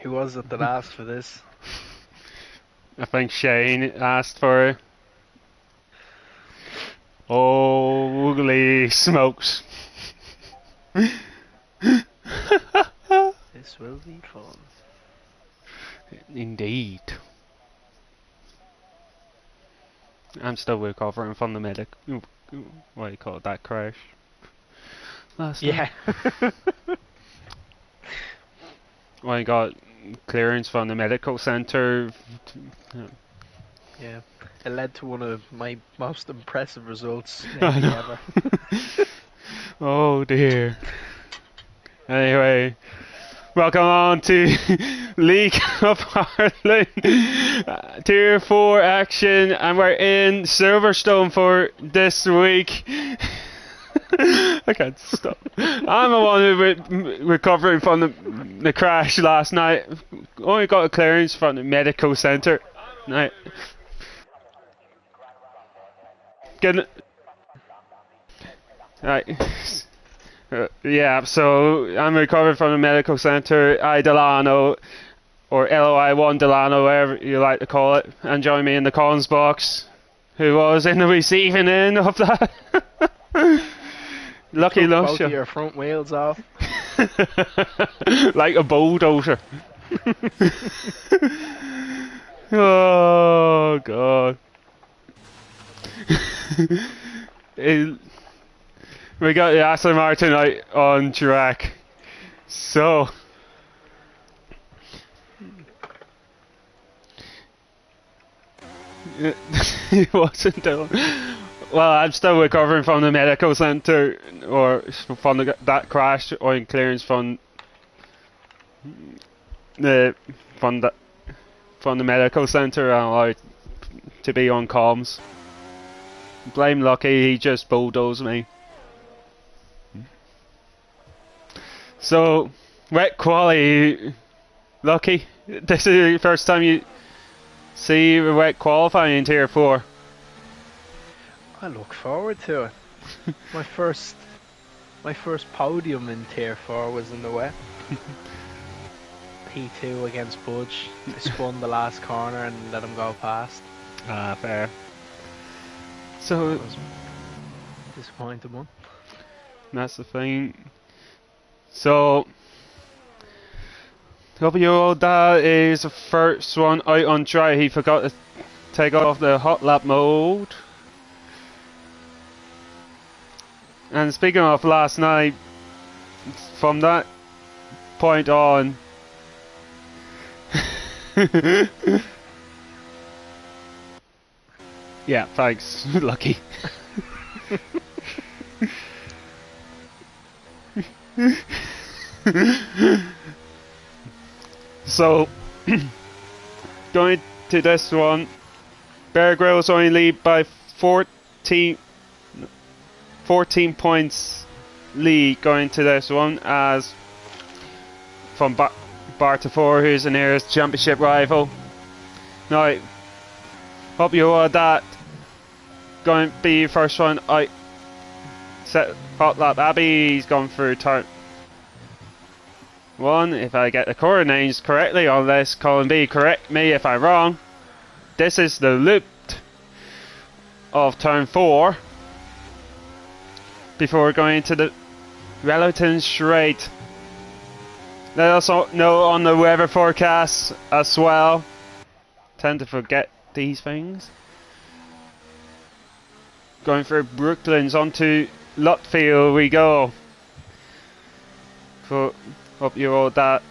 Who was it that asked for this? I think Shane asked for it. Holy smokes. This will be fun. Indeed. I'm still recovering from the what do you call it, that crash last night. Yeah. When I got clearance from the medical centre. Yeah. It led to one of my most impressive results I maybe know. ever. Oh dear. Anyway, welcome on to League of Ireland Tier 4 action, and we're in Silverstone for this week. I can't stop. I'm the one who recovering from the crash last night. Only got a clearance from the medical centre. Right. Get right. Yeah, so I'm recovering from the medical centre. I Delano, or LOI1 Delano, whatever you like to call it, and join me in the comms box, who was in the receiving end of that. Lucky Took both of Lusha. your front wheels off. Like a bulldozer. Oh, God. We got the Aston Martin out on track. So, it wasn't doing. Well, I'm still recovering from the medical centre, or from that crash, or in clearance the from the from the medical centre, and allowed to be on comms. Blame Lucky, he just bulldozed me. So, wet quality, Lucky. This is the first time you see wet qualifying in Tier 4. I look forward to it. My first podium in Tier 4 was in the wet. P2 against Budge. I spun the last corner and let him go past. Ah, fair. So, That was a disappointing one. that's the thing. So, WO, that is the first one out on dry. He forgot to take off the hot lap mode. And speaking of last night, from that point on, yeah, thanks, Lucky. So, going to this one, Bear Grylls only lead by 14 points lead going to this one, as from Bartafor, who's the nearest championship rival. Now, hope you all that going to be first one out. Set hot lap. Abby's gone through turn 1. If I get the corner names correctly on this, Colin B, correct me if I'm wrong. This is the loop of turn 4 before going to the Relington Straight. Let us know on the weather forecast as well. Tend to forget these things. Going through Brooklands onto Lutfield we go. Hope you all that.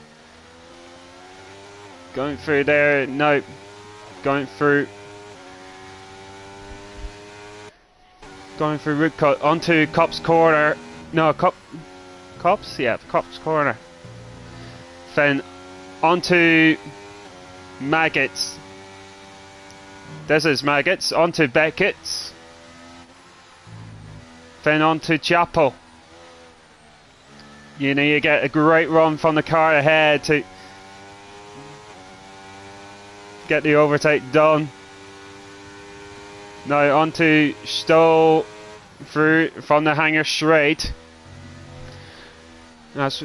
Going through there, no. Going through Woodcut onto Cops Corner. No, Cops? Yeah, Cops Corner. Then onto Maggots. This is Maggots. Onto Beckett's. Then onto Chapel. You know, you get a great run from the car ahead to get the overtake done. Now onto Stowe through from the hangar straight. That's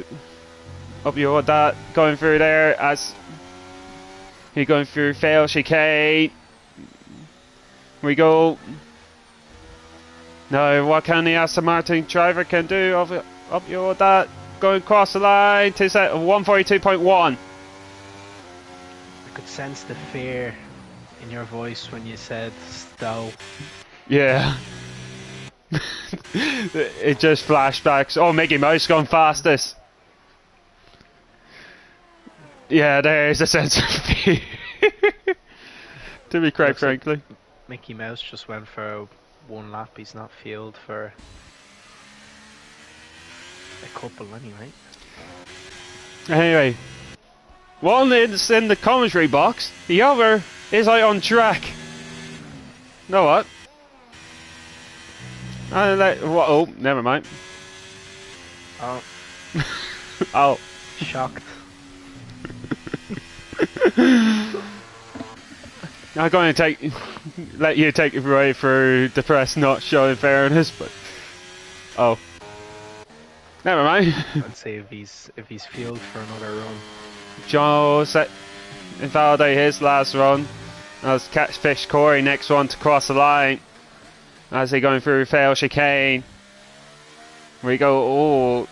up you with that, going through there as he going through fail chicane. We go. Now what can the Aston Martin driver can do up you with that, going across the line to set 142.1. I could sense the fear in your voice when you said Stowe. Yeah. It just flashbacks. Oh, Mickey Mouse gone fastest. Yeah, there's a sense of fear. To be quite frankly. Mickey Mouse just went for one lap. He's not fueled for a couple anyway. Anyway, one is in the commentary box. The other is out on track. You know what? Oh, never mind. Oh, Oh. shocked. I'm going to let you take it away through the press not showing fairness, but oh, never mind. Let's see if he's fueled for another run. John set invalidate his last run. As Catfish Corey next one to cross the line. As he going through fail chicane. We go, oh,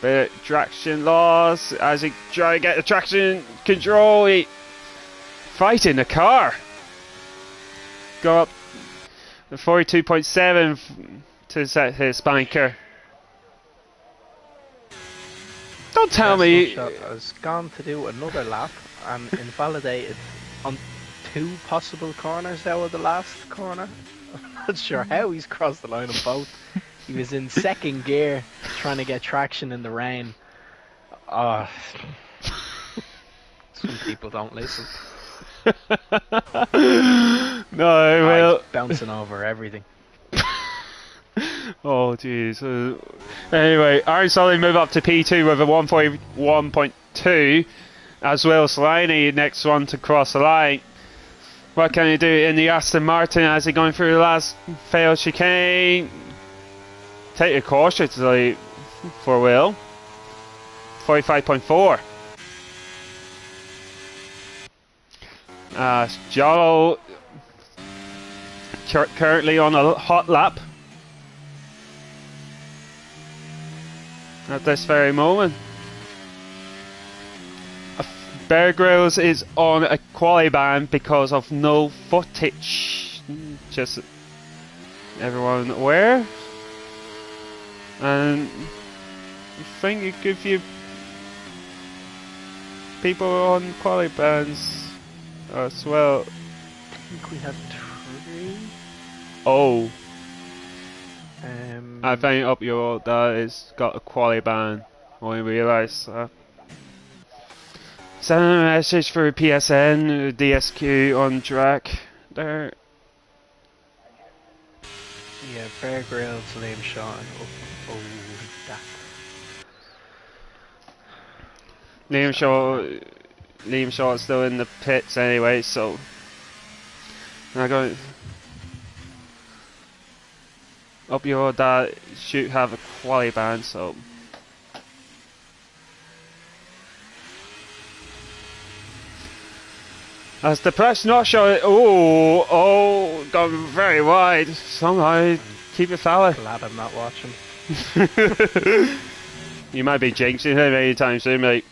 bit of traction loss as he try to get the traction control. He fighting the car. Go up 42.7 to set his spanker. Don't tell me. Shot has gone to do another lap and invalidated on 2 possible corners out of the last corner. I'm not sure how he's crossed the line on both. He was in second gear trying to get traction in the rain. Some people don't listen. No, well, he's bouncing over everything. oh jeez. Anyway, Aaron Sully move up to P2 with a 141.2, as well as Slaney next one to cross the line. What can he do in the Aston Martin as he going through the last failed chicane? Take a cautiously for Will. 45.4. Jolo currently on a hot lap at this very moment. Bear Grylls is on a quali ban because of no footage. Just everyone aware. And I think it gives you people on quali bans as well. I think we had 3. Oh. I think up your that is got a quali ban. Only realise that. Send a message for PSN, DSQ on track there. Yeah, Bear Grylls, Liam Shaw, and that. Liam Shaw is still in the pits anyway, so I go up your that should have a quali ban, so as the press not showing. Oh, gone very wide. Somehow keep it foul. Glad I'm not watching. You might be jinxing him anytime soon, mate.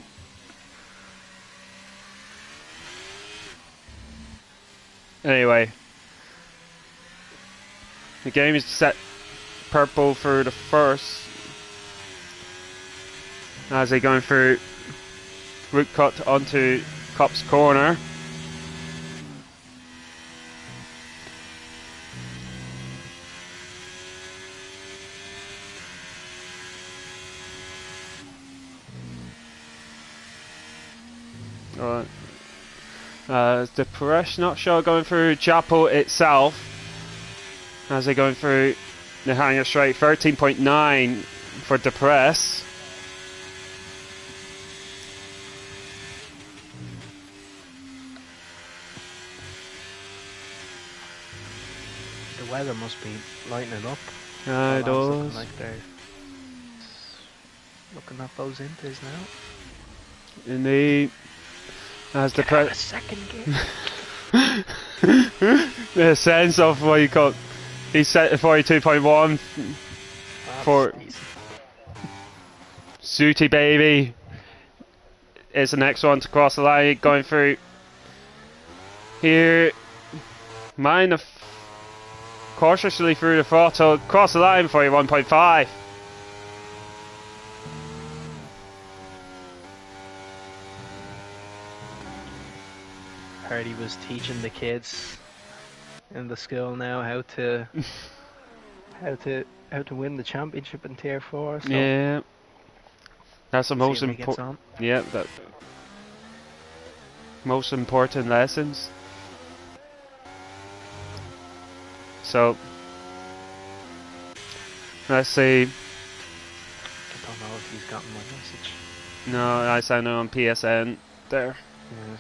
Anyway, the game is set purple for the first as they're going through root cut onto Cop's corner. Alright. The Paresh not sure going through Chapel itself as they're going through the hangar straight. 13.9 for the press. The weather must be lightening up. It All that's looking does. like they're looking at those inters now. Indeed. As the Get out a second gear. the sense of what you call, he's set at 42.1 for That's decent. Sooty Baby is the next one to cross the line, going through here. Mine cautiously through the throttle, cross the line for you 1.5. Heard he was teaching the kids in the school now how to win the championship in Tier 4. So Yeah, that's the most see how he gets important. on. Yeah, that most important lessons. So let's see. I don't know if he's gotten my message. No, I signed it on PSN there. Yes.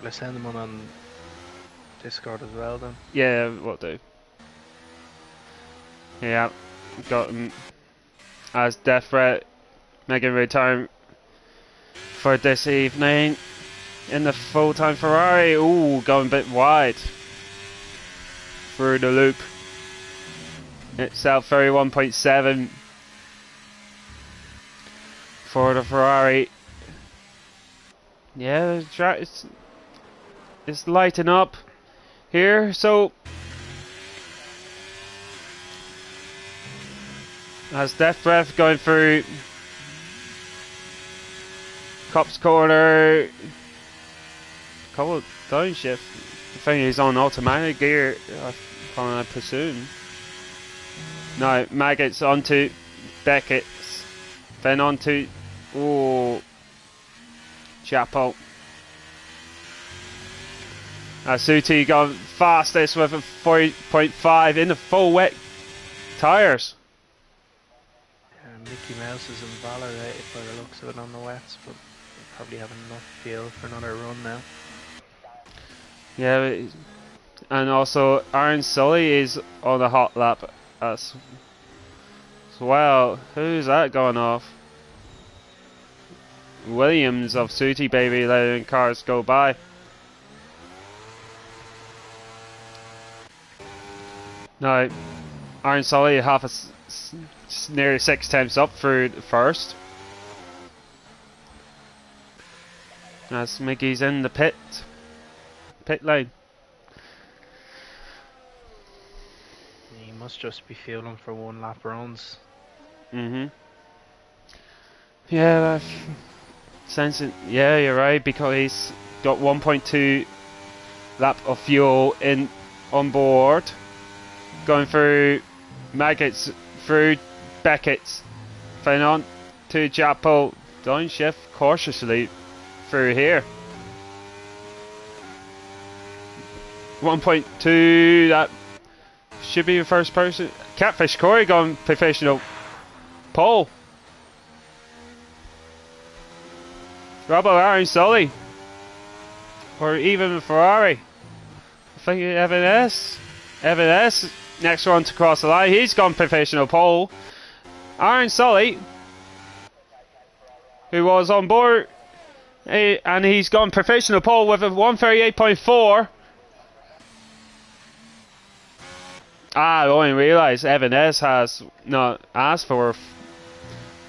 Will I send them on Discord as well then? Yeah, will do. Yeah, got him as death threat. Making return for this evening in the full-time Ferrari. Ooh, going a bit wide through the loop. Itself 31.7 for the Ferrari. Yeah, the track is lighting up here, so as Death Breath going through Cop's corner, couple downshift. I think he's on automatic gear, I presume. No, Maggots onto Beckett's, then onto Chapo. Suti gone fastest with a 40.5 in the full wet tyres. Mickey Mouse is invalidated by the looks of it on the wets, but they probably have enough fuel for another run now. Yeah, and also Aaron Sully is on a hot lap as well. Who's that going off? Williams of Sooty Baby letting cars go by. Now, Aaron Sully nearly 6 times up through the first. As Mickey's in the pit lane. He must just be feeling for one lap runs. Yeah, sensing. Yeah, you're right, because he's got 1.2 lap of fuel on board. Going through Maggots, through Beckett's, then on to Japo, downshift cautiously through here. 1.2, that should be the first person. Catfish Corey gone professional pole. Robo Aaron Sully, or even Ferrari. I think Evan S. Next one to cross the line. He's gone professional pole. Aaron Sully, who was on board, and he's gone professional pole with a 138.4. I only realised Evan S has not asked for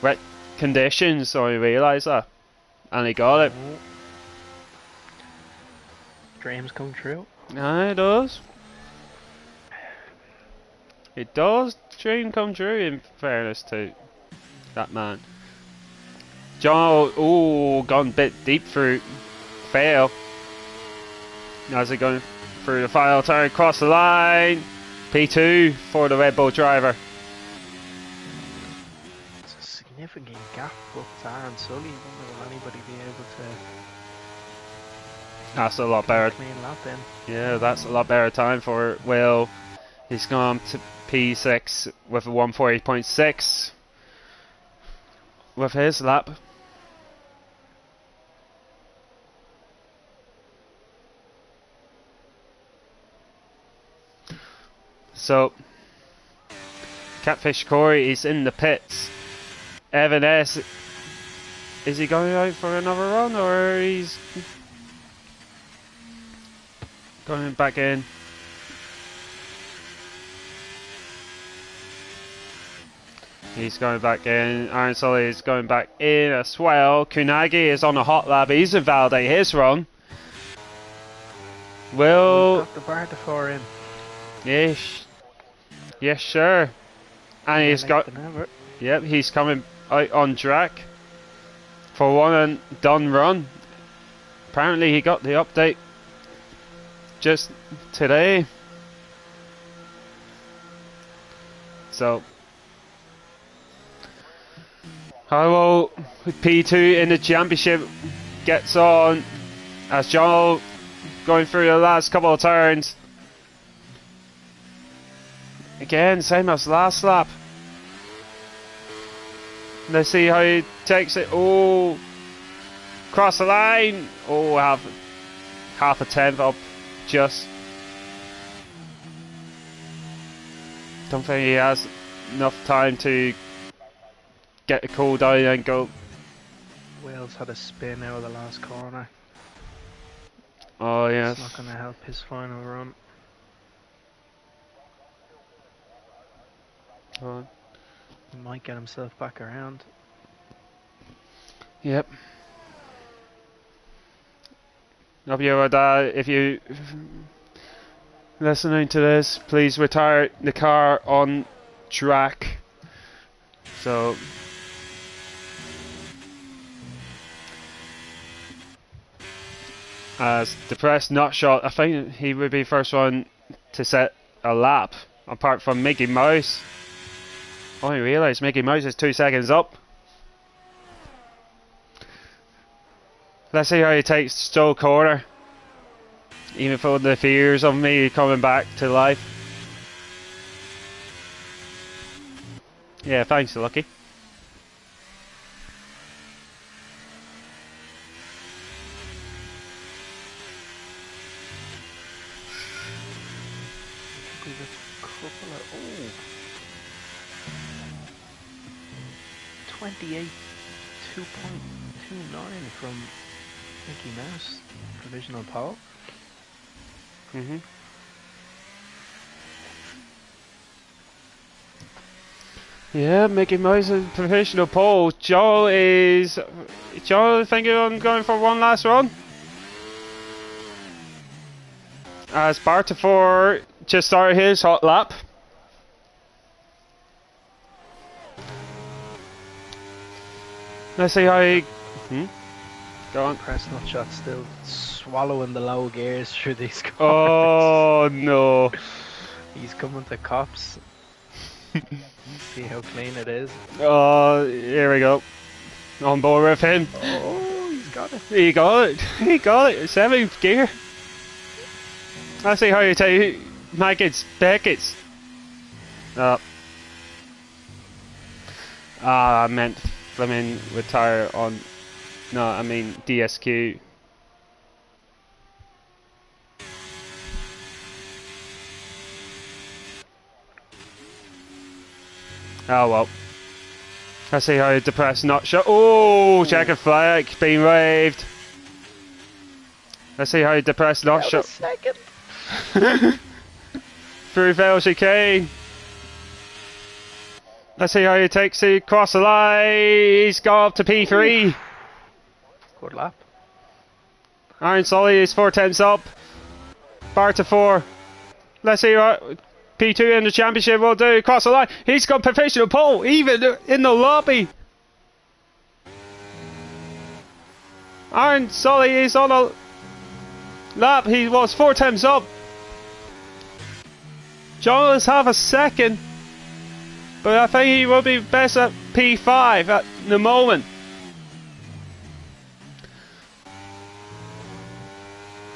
wet conditions, so I realised that. And he got it. Dreams come true. It does. It does dream come true, in fairness to that man. John, gone a bit deep through. Fail. As he going through the final turn, across the line. P2 for the Red Bull driver. It's a significant gap with Aaron Sully. I wonder will anybody be able to. That's a lot better. Clean lap then. Yeah, that's a lot better time for Will. He's gone to P6 with a 140.6 with his lap. So Catfish Corey is in the pits. Evan S. Is he going out for another run, or he's going back in? He's going back in. Iron Sully is going back in as well. Kunagi is on a hot lap. He's invalidate his run. Will Got the bar to 4 in. yes, yes, sure. And he's got. Yep, he's coming out on track for one and done run. Apparently, he got the update just today. So. How P2 in the championship gets on as John going through the last couple of turns. Again, same as last lap. Let's see how he takes it. Oh, cross the line. Oh, half a tenth up. Just don't think he has enough time to get a cool down and go. Wales had a spin out of the last corner. Oh yes. It's not going to help his final run. Oh. He might get himself back around. Yep. Hope you would, if you listening to this, please retire the car on track. So. As Depressed Nutshot, I think he would be first one to set a lap, apart from Mickey Mouse. Oh, I realise Mickey Mouse is 2 seconds up. Let's see how he takes Stowe Corner. Even for the fears of me coming back to life. Yeah, thanks, Lucky. Oh. 28 2.29 from Mickey Mouse, provisional pole. Yeah, Mickey Mouse is provisional pole. Joe thinking on going for one last run. As Bartafor just started his hot lap. Let's see how he. Go on. Press Nutshot still swallowing the low gears through these corners. Oh no. He's coming to cops. See how clean it is. Oh, here we go. On board with him. Oh, he's got it. He got it. He got it. 7th gear. Let's see how you take Beckett's. I meant Fleming retire on. No, I mean DSQ. Oh well. Let's see how Depressed Nutshot. Oh, checkered flag being waved. Let's see how Depressed Nutshot. Second. Through Vale Chicane. Let's see how he takes it across the line. He's gone up to P3. Good lap. Iron Sully is 4 tenths up. Bartafor. Let's see what P2 in the championship will do. Across the line. He's got professional pole, even in the lobby. Iron Sully is on a lap. He was 4 tenths up. John is half a second. But I think he will be best at P5 at the moment.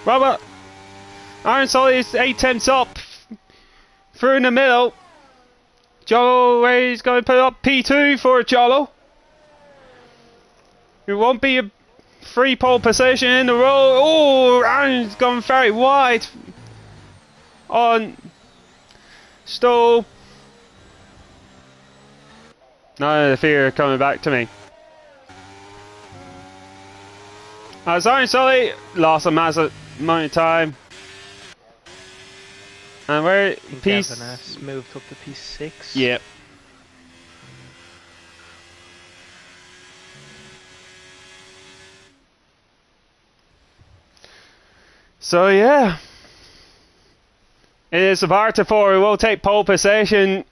Robert Iron Sully is 8 tenths up. Through in the middle. Jolo, where he's going to put up P2 for Jolo. It won't be a free pole position in the row. Oh, Aaron's gone very wide on Stowe. None of the fear coming back to me. Sorry, Sully. Lost a massive amount of time. And where piece? Evan S moved up to P6. Yep. So yeah, it is Barta 4 who will take pole position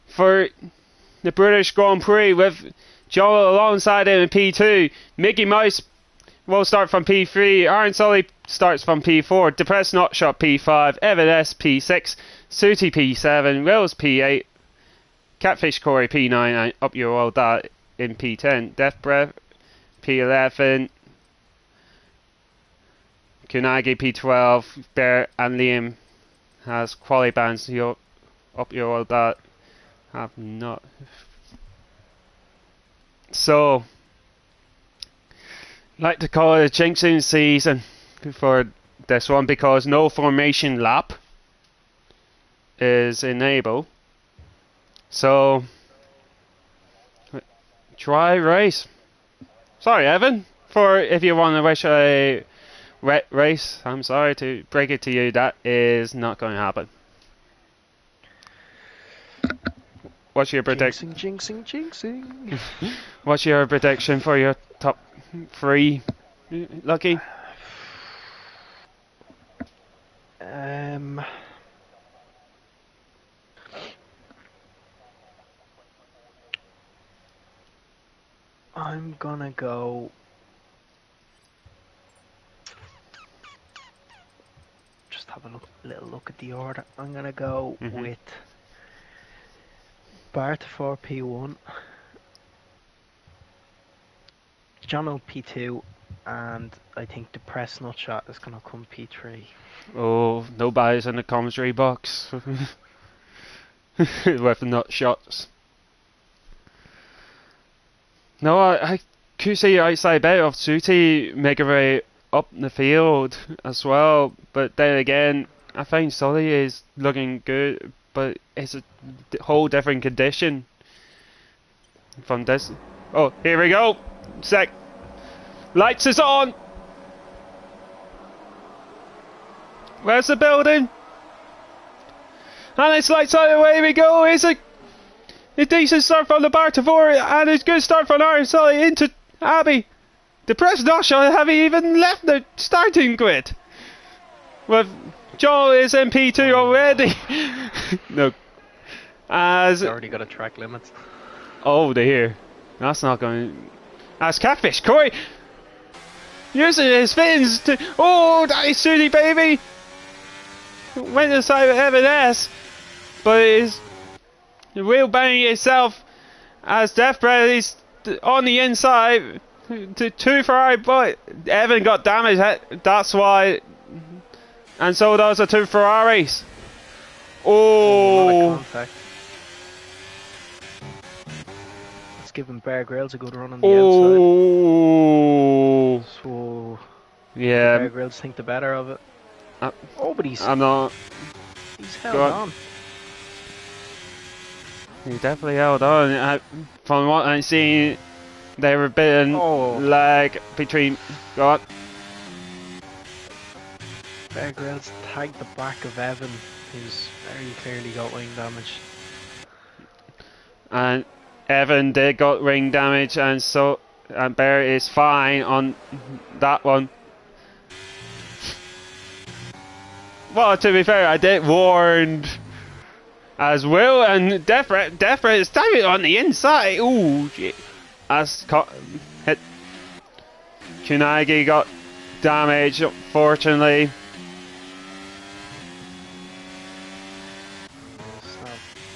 for the British Grand Prix with Joel alongside him in P2. Mickey Mouse will start from P3. Aaron Sully starts from P4. Depressed Notshot P5. Evan S P6. Sooty P7. Wills P8. Catfish Corey P9. And up your old that in P10. Death Breath P11. Kunagi P12. Bear and Liam has quality bands. Up your old that have not. So, like to call it a jinxing season for this one because no formation lap is enabled. So, try race. Sorry, Evan, for if you want to wish a race, I'm sorry to break it to you, that is not going to happen. What's your prediction? Jinxing. What's your prediction for your top 3, Lucky? I'm gonna go. Just have a little look at the order. I'm gonna go with Bart 4 P1, John O P2, and I think Depressed Nutshot is gonna come P3. Oh, nobody's in the commentary box with nut shots. No, I could see outside bet of Sooty make a way up the field as well, but then again, I find Sully is looking good, but it's a whole different condition from this. Oh, here we go. Sec. Lights is on. Where's the building? And it's lights out. Away we go. It's a decent start from the Barta 4 and it's good start from Aaron Sully into Abby. Depressed Notshot haven't even left the starting grid. With Joel is in P2 already. No. As He's already got a track limit. oh dear. That's not going. As Catfish Corey using his fins to. Oh, that is Sooty baby. Went inside with Evan S. But it's the wheel banging itself as Death Breath is on the inside to 2 Ferrari, but Evan got damaged. That's why. And so those are 2 Ferraris. Oh. Let's give him Bear Grylls a good run on the outside. So Yeah. Bear Grylls think the better of it. But he's not. He's held on. He definitely held on. From what I'm seeing, they were bitten leg between. Go on. Bear Grylls tagged the back of Evan, who's very clearly got wing damage. And Evan did got ring damage, and so Bear is fine on that one. Well, to be fair, I did warn as well, and Defra is damage on the inside. Ooh, shit. As hit. Kunagi got damage, unfortunately.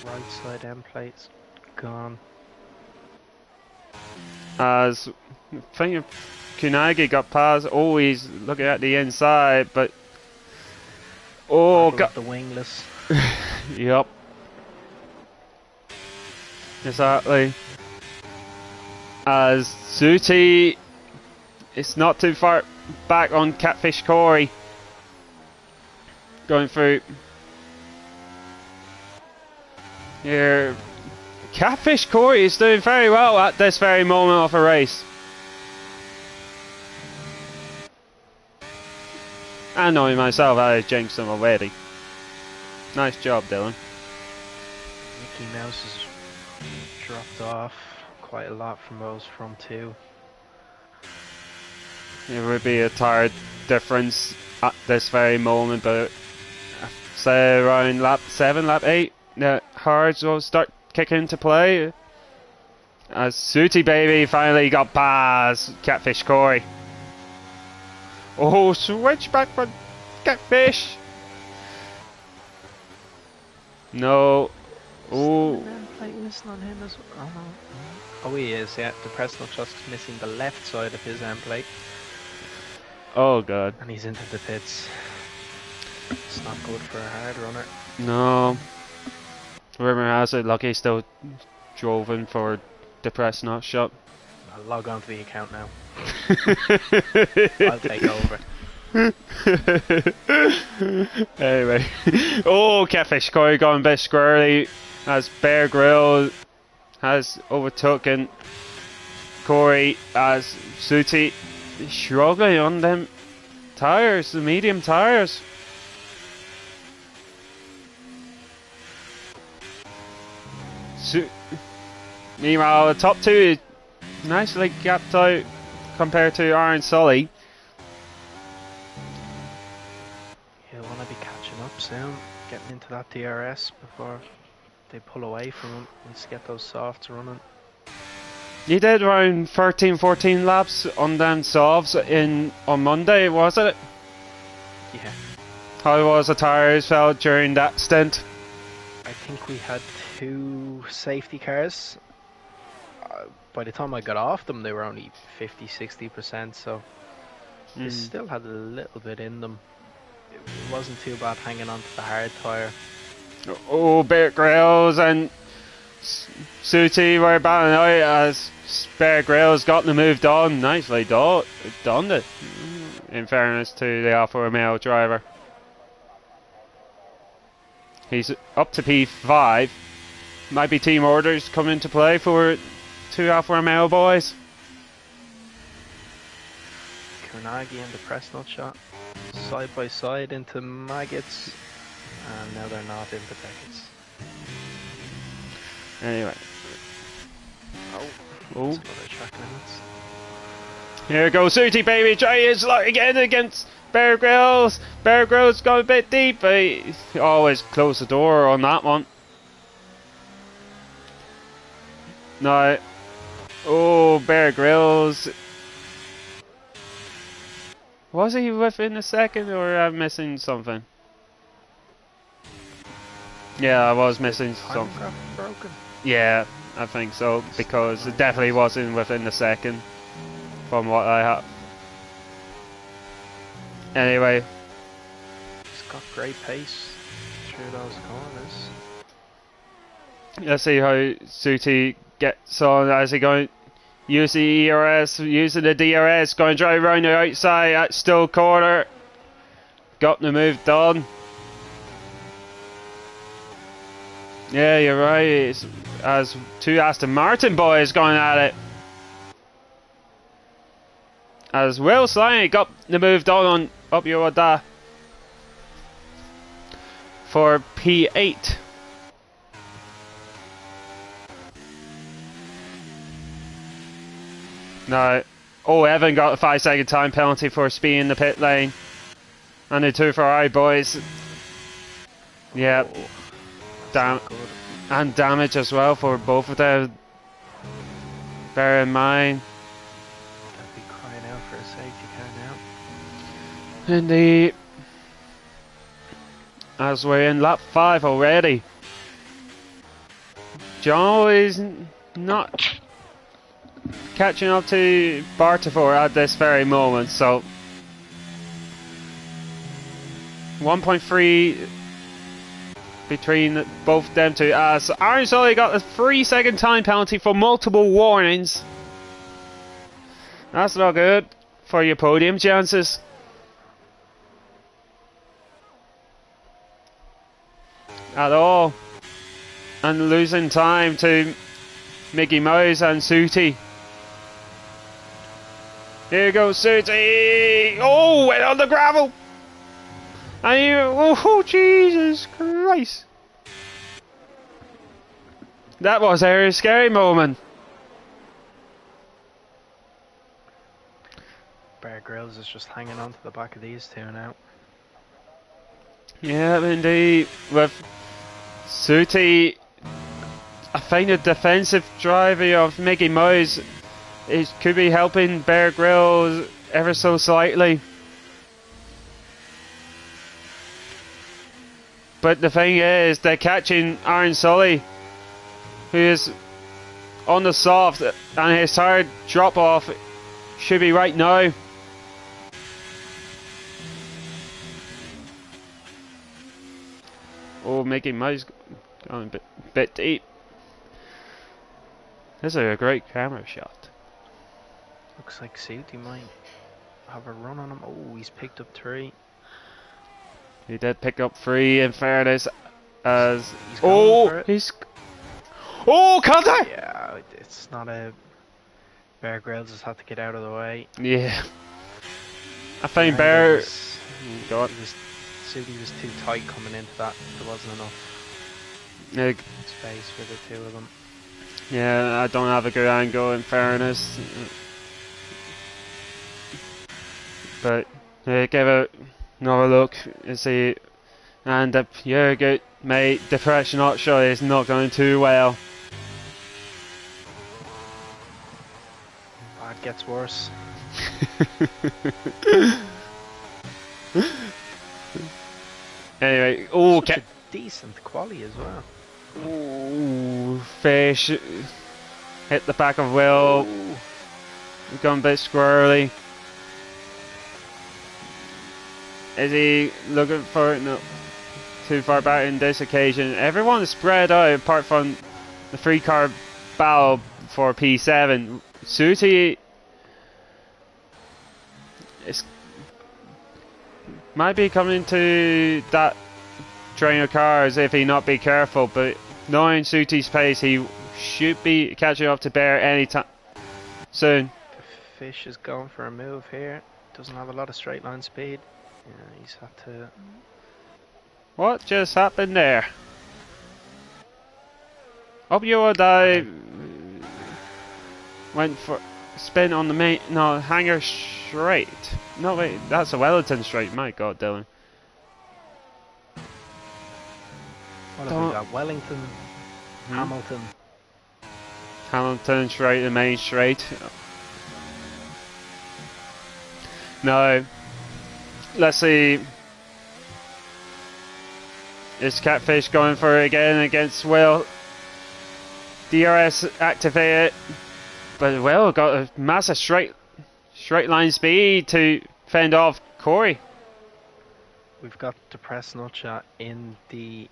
Right side end plates gone. As I think Kunagi got past, always looking at the inside, but got the wingless. Yep. Exactly. As Sooty, it's not too far back on Catfish Corey. Going through here, Catfish Corey is doing very well at this very moment of a race. I know myself, I jinxed him already. Nice job, Dylan. Mickey Mouse has dropped off quite a lot from those front two. It would be a tired difference at this very moment, but say around lap 7, lap 8, the hards will start kicking into play. As Sooty Baby finally got past Catfish Corey. Oh, switch back for Catfish. No. Oh. Plate missing on him as well. Oh, no. Oh, he is, yeah. The Presnell just missing the left side of his end plate. Oh, God. And he's into the pits. It's not good for a hard runner. No. Rumor has it, Lucky still drove in for the Presnell shot. I'll log on to the account now. I'll take over. Anyway. Oh, Catfish Corey going a bit squirrely as Bear Grylls has overtaken Corey as Sooty struggling on them tyres, the medium tyres. Meanwhile, the top two nicely gapped out compared to Aaron Sully. He'll want to be catching up soon, getting into that DRS before they pull away from him. Let's get those softs running. You did around 13-14 laps on them softs on Monday, was it? Yeah. How was the tyres felt during that stint? I think we had 2 safety cars. By the time I got off them, they were only 50-60%, so they still had a little bit in them. It wasn't too bad hanging on to the hard tyre. Oh, Bear Grylls and Sooty were battling out as Bear Grylls got the move done. Nicely done it, in fairness to the Alfa Romeo driver. He's up to P5. Might be team orders coming into play for 2 Alfa Romeo boys. Carnagi and the Presnell shot side by side into Maggots, and now they're not into Beckett's. Anyway. Oh. Oh. That's another track limits. Here goes Sooty Baby, try his luck again against Bear Grylls. Bear Grylls got a bit deep, but he always closed the door on that one. Now, oh, Bear Grylls. Was he within a second, or am I missing something? Yeah, I was missing something. Time graph broken. Yeah, I think so, because it definitely wasn't within a second from what I have. Anyway. He's got great pace through those corners. Let's see how Sooty gets on. As he going use the ERS, using the DRS, going to drive around the outside at Still Corner. Got the move done. Yeah, you're right. It's as 2 Aston Martin boys going at it. As Will Slaney got the move done on Up Yoda for P8. No. Oh, Evan got a 5-second time penalty for speeding the pit lane. And the 2 Ferrari boys. Yep. And damage as well for both of them. Bear in mind. They'll be crying out for a safety car now. Indeed. As we're in lap 5 already. John is not catching up to Bartafor at this very moment, so 1.3 between both them two, as Aaron Sully got a 3-second time penalty for multiple warnings. That's not good for your podium chances. At all. and losing time to Mickey Mouse and Sooty. Here goes Sooty! Oh, went on the gravel! And you, oh Jesus Christ! That was a scary moment. Bear Grylls is just hanging on to the back of these two now. Yeah, indeed. With Sooty, I find the defensive drive of Mickey Mouse, it could be helping Bear Grylls ever so slightly. But the thing is, they're catching Aaron Sully, who is on the soft, and his hard drop off should be right now. Oh, Mickey Mouse going a bit deep. This is a great camera shot. Looks like Sooty might have a run on him. Oh, he's picked up 3. He did pick up 3 in fairness, as he's going for it. He's contact. Yeah, it's not a. Bear Grylls just had to get out of the way. Yeah, I think Bear. Sooty was too tight coming into that. There wasn't enough space for the two of them. Yeah, I don't have a good angle in fairness, but give it another look and see. And you're good, mate. The fresh not shot is not going too well. That gets worse. Anyway, Such a decent quality as well. Ooh, fish hit the back of Will. Gone a bit squirrely. Is he looking for it? No, too far back in this occasion. Everyone is spread out apart from the 3-car battle for P7. Sooty might be coming to that train of cars if he not be careful, but knowing Sooty's pace, he should be catching up to Bear anytime soon. The fish is going for a move here. Doesn't have a lot of straight line speed. Yeah, he's had to. What just happened there? Up your dive went for spin on the main. No, hanger straight. No, wait, that's a Wellington straight. My God, Dylan. What have we got? Wellington, Hamilton. Hamilton straight, the main straight. No. Let's see. Is Catfish going for it again against Will? DRS activated. But Will got a massive straight line speed to fend off Corey. We've got Depressed Nutshot in the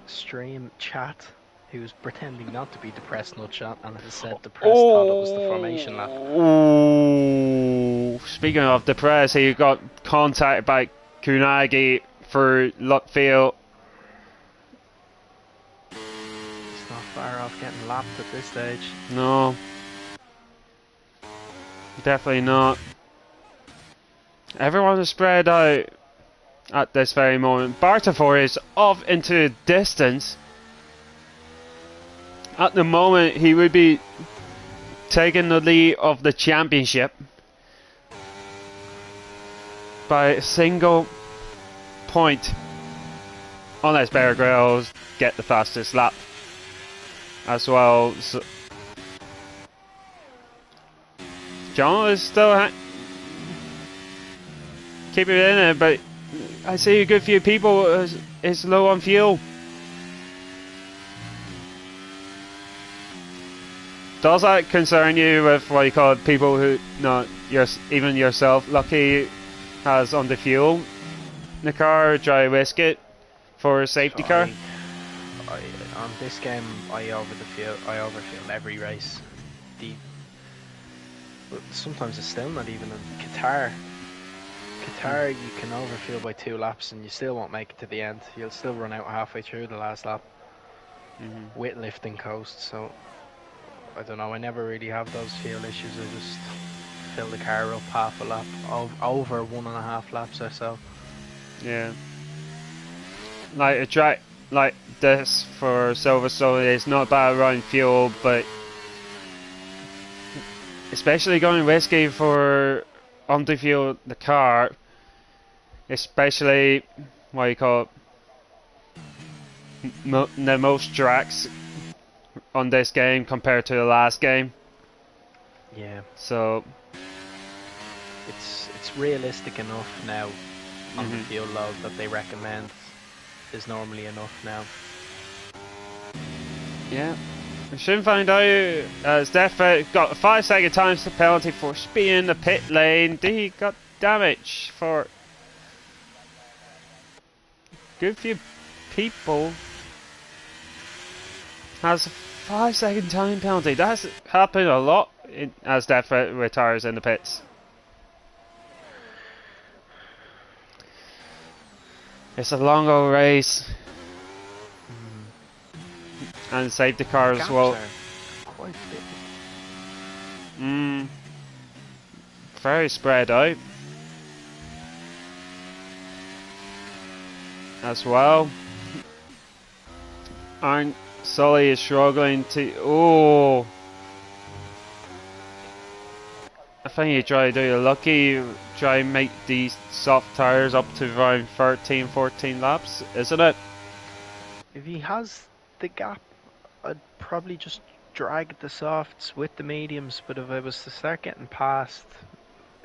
stream chat, who's pretending not to be Depressed Nutshot and has said Depressed thought it was the formation lap. Ooh. Speaking of Depressed, he got contacted by Kunagi for Lutfield. It's not far off getting lapped at this stage. No. Definitely not. Everyone is spread out at this very moment. Bartafor is off into the distance. At the moment, he would be taking the lead of the championship by a single point, unless Bear Grylls get the fastest lap as well. So John is still keeping it in it, but I see a good few people is low on fuel. Does that concern you with what you call people who, not even yourself, Lucky has on the fuel in the car, dry whisk it for a safety car? On this game, I overfuel every race. But sometimes it's still not even in Qatar. Qatar, you can overfuel by 2 laps and you still won't make it to the end. You'll still run out halfway through the last lap. with lifting coast, so I don't know. I never really have those fuel issues. I just fill the car up half a lap, over 1.5 laps or so. Yeah. Like a track like this for Silverstone is not bad around fuel, but especially going risky for underfuel the car, especially what you call it, the most tracks on this game compared to the last game. Yeah. So it's realistic enough now on the fuel load that they recommend is normally enough now. Yeah. We soon find out as Death got a 5-second time penalty for speeding the pit lane. He got damage for good few people. Has a 5-second time penalty. That's happened a lot as Death retires in the pits. It's a long old race. And safety cars as well. Quite big. Very spread out. As well. And Sully is struggling to. Oh! I think you try to do your lucky, try and make these soft tires up to around 13, 14 laps, isn't it? If he has the gap, I'd probably just drag the softs with the mediums, but if I was to start getting past,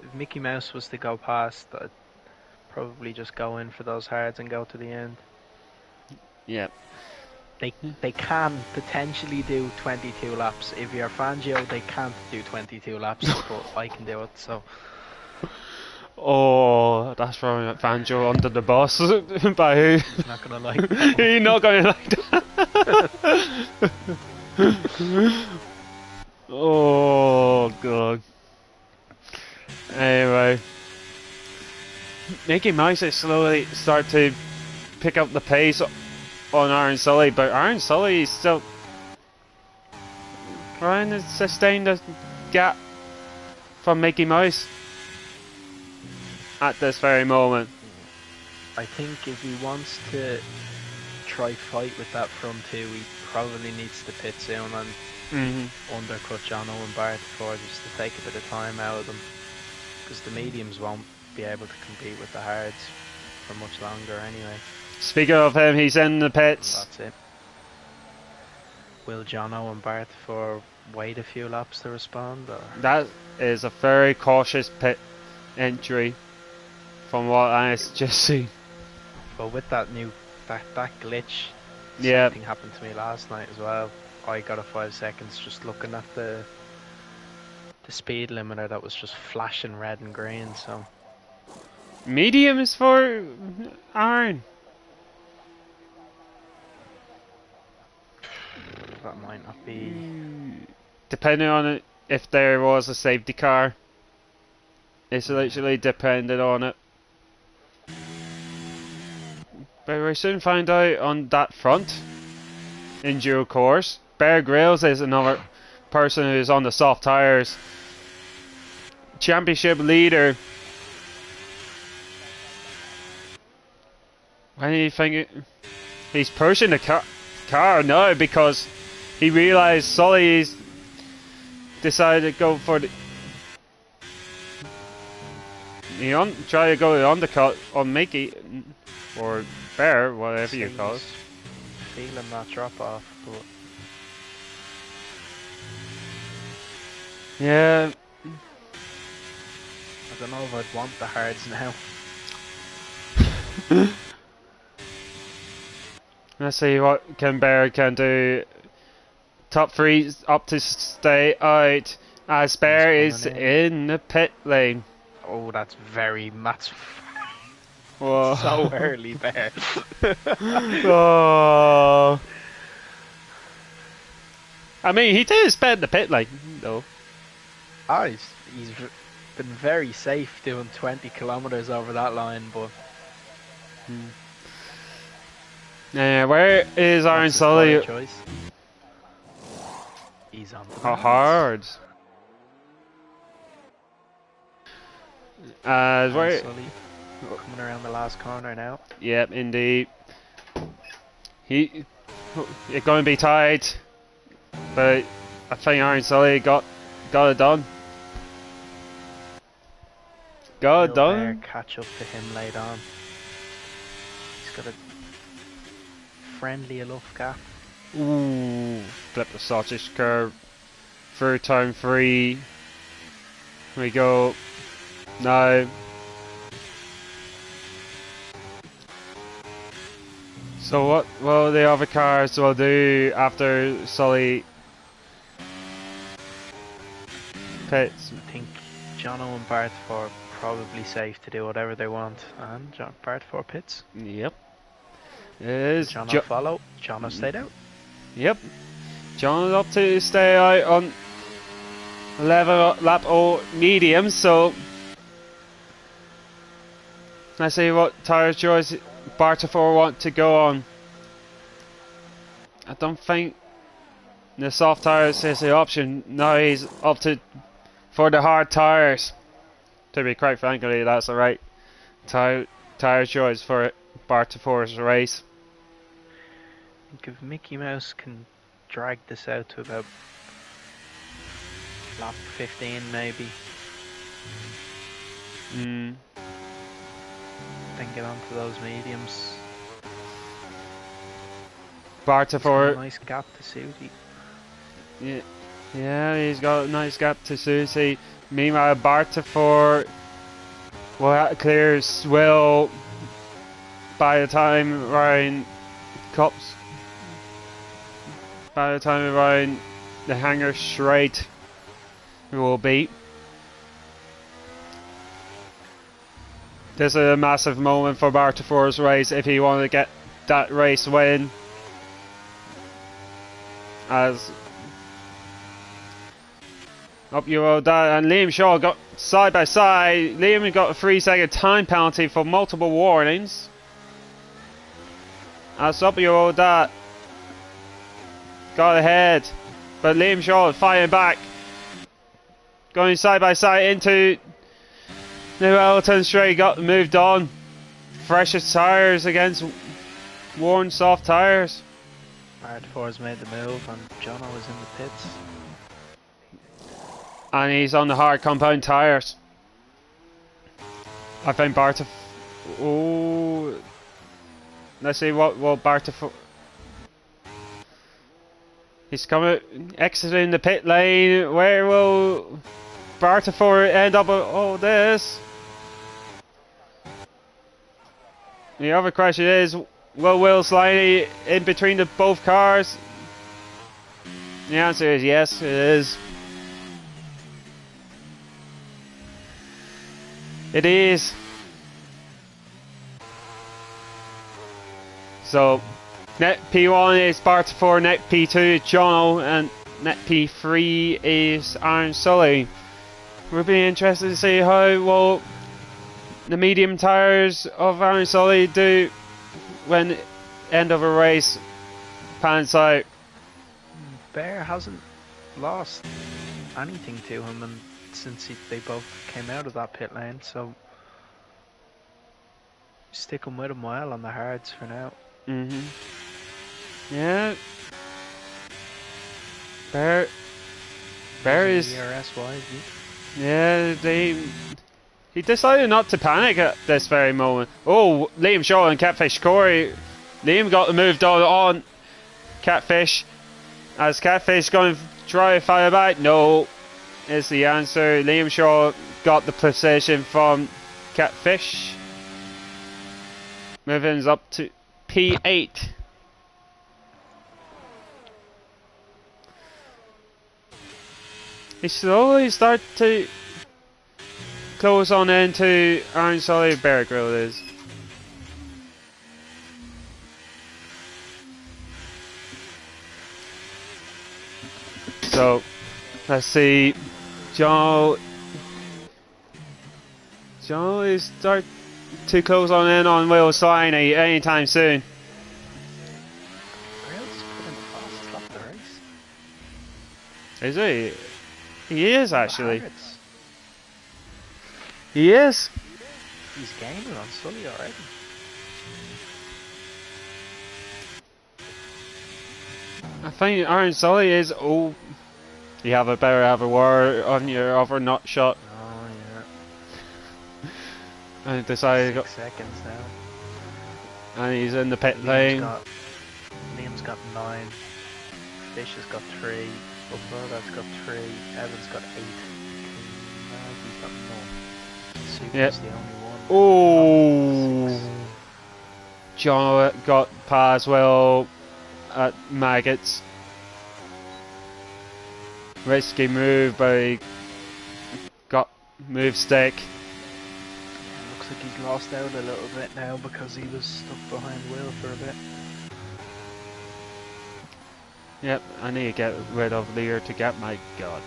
if Mickey Mouse was to go past, I'd probably just go in for those hards and go to the end. Yeah. They can potentially do 22 laps. If you're Fangio, they can't do 22 laps, but I can do it, so... Oh, that's throwing Fangio under the bus. By who? He's not gonna like that. He's not gonna like that. Oh god. Anyway, Mickey Mouse is slowly start to pick up the pace on Aaron Sully, but Aaron Sully is still trying to sustain the gap from Mickey Mouse at this very moment. I think if he wants to try fight with that front two, he probably needs to pit soon and undercut Jono and Bart before just to take a bit of time out of them, because the mediums won't be able to compete with the hards for much longer anyway. Speaking of him, he's in the pits. That's it. Will Jono and Bart for wait a few laps to respond? Or? That is a very cautious pit entry from what I just seen. But with that new that glitch, yeah, something happened to me last night as well. I got a 5 seconds just looking at the speed limiter that was just flashing red and green. So medium is for Aaron. That might not be. Depending on it, if there was a safety car, it's literally dependent on it. But we soon find out on that front, in due course. Bear Grylls is another person who's on the soft tires. Championship leader. When do you think he's pushing the car now because he realized Sully's decided to go for the try to go the undercut on Mickey or Bear, whatever you call it. Feeling that drop off, but yeah, I don't know if I'd want the hards now. Let's see what Bear can do. Top 3 up to stay out as Bear is in the pit lane. Oh, that's Whoa. so early, Bear. Oh. I mean, he did spend the pit lane, though. Oh, he's been very safe doing 20 kilometers over that line, but Where is Iron What's his Sully? tyre choice? He's on the How hards. hard? Iron Where? Sully coming around the last corner now. Yep, indeed. It's going to be tight, but I think Iron Sully got it done. Got it Will done. Bear catch up to him late on. He's got a friendly enough gap. Ooh, flip the sausage curve. Third time free. Here we go. No. So what will the other cars will do after Sully pits? I think Jono and Bartfor are probably safe to do whatever they want, and Bartfor pits. Yep. It is Jono follow. Jono stayed out. Yep. John's up to stay out on 11 lap or medium, so let's see what tyre choice Bartfor want to go on. I don't think the soft tyres is the option. Now he's up to for the hard tyres. To be quite frankly, that's the right tyre choice for Bartfor's race. I think if Mickey Mouse can drag this out to about lap 15 maybe, then get onto those mediums. Bartfor, Nice gap to Susie. yeah, he's got a nice gap to Susie. Meanwhile, Bartfor clears Will by the time Ryan cups. By the time around the hangar straight will be. This is a massive moment for Bartfor's race if he wanted to get that race win. As up you roll down, and Liam Shaw got side by side. Liam got a 3-second time penalty for multiple warnings. As up you roll that. Got ahead, but Liam Shaw fighting back, going side by side into New Elton Straight. Got moved on. Freshest tyres against worn soft tyres. Bartfor's made the move, and Jono is in the pits. And he's on the hard compound tyres. I think Bartfor. Oh, let's see what Bartfor. He's coming, exiting the pit lane. Where will Bartfor end up with all this? The other question is, will Will slide in between both cars? The answer is yes, it is. It is. So, net P1 is Bartfor, net P2 is Jono, and net P3 is Iron Sully. We'll be interested to see how well the medium tyres of Iron Sully do when end of a race pans out. Bear hasn't lost anything to him, and since they both came out of that pit lane, so sticking with him well on the hards for now. Yeah. Bear is. ERS wise, Yeah, he decided not to panic at this very moment. Oh, Liam Shaw and Catfish Corey. Liam got moved on Catfish. As Catfish going to try to fire back? No, is the answer. Liam Shaw got the position from Catfish. Moving up to P8. He slowly start to close on into Iron Sully. Bear Grylls is. So let's see. Joe is start to close on in on Will Sliney anytime soon. Is he? He is actually. Harrods. He is. He's gaining on Sully already. I think Aaron Sully is. Oh, you have a word on your other nut shot. Oh yeah. And decided. 6 seconds now. And he's in the pit lane. Liam's got 9. Fish has got 3. Bubba's got 3. Evan's got 8. He's got none. Super's the only one. Oh. John got Paswell at Maggots. Risky move, but he got move stick. Looks like he's lost out a little bit now because he was stuck behind Will for a bit. Yep, I need to get rid of Lear to get my god.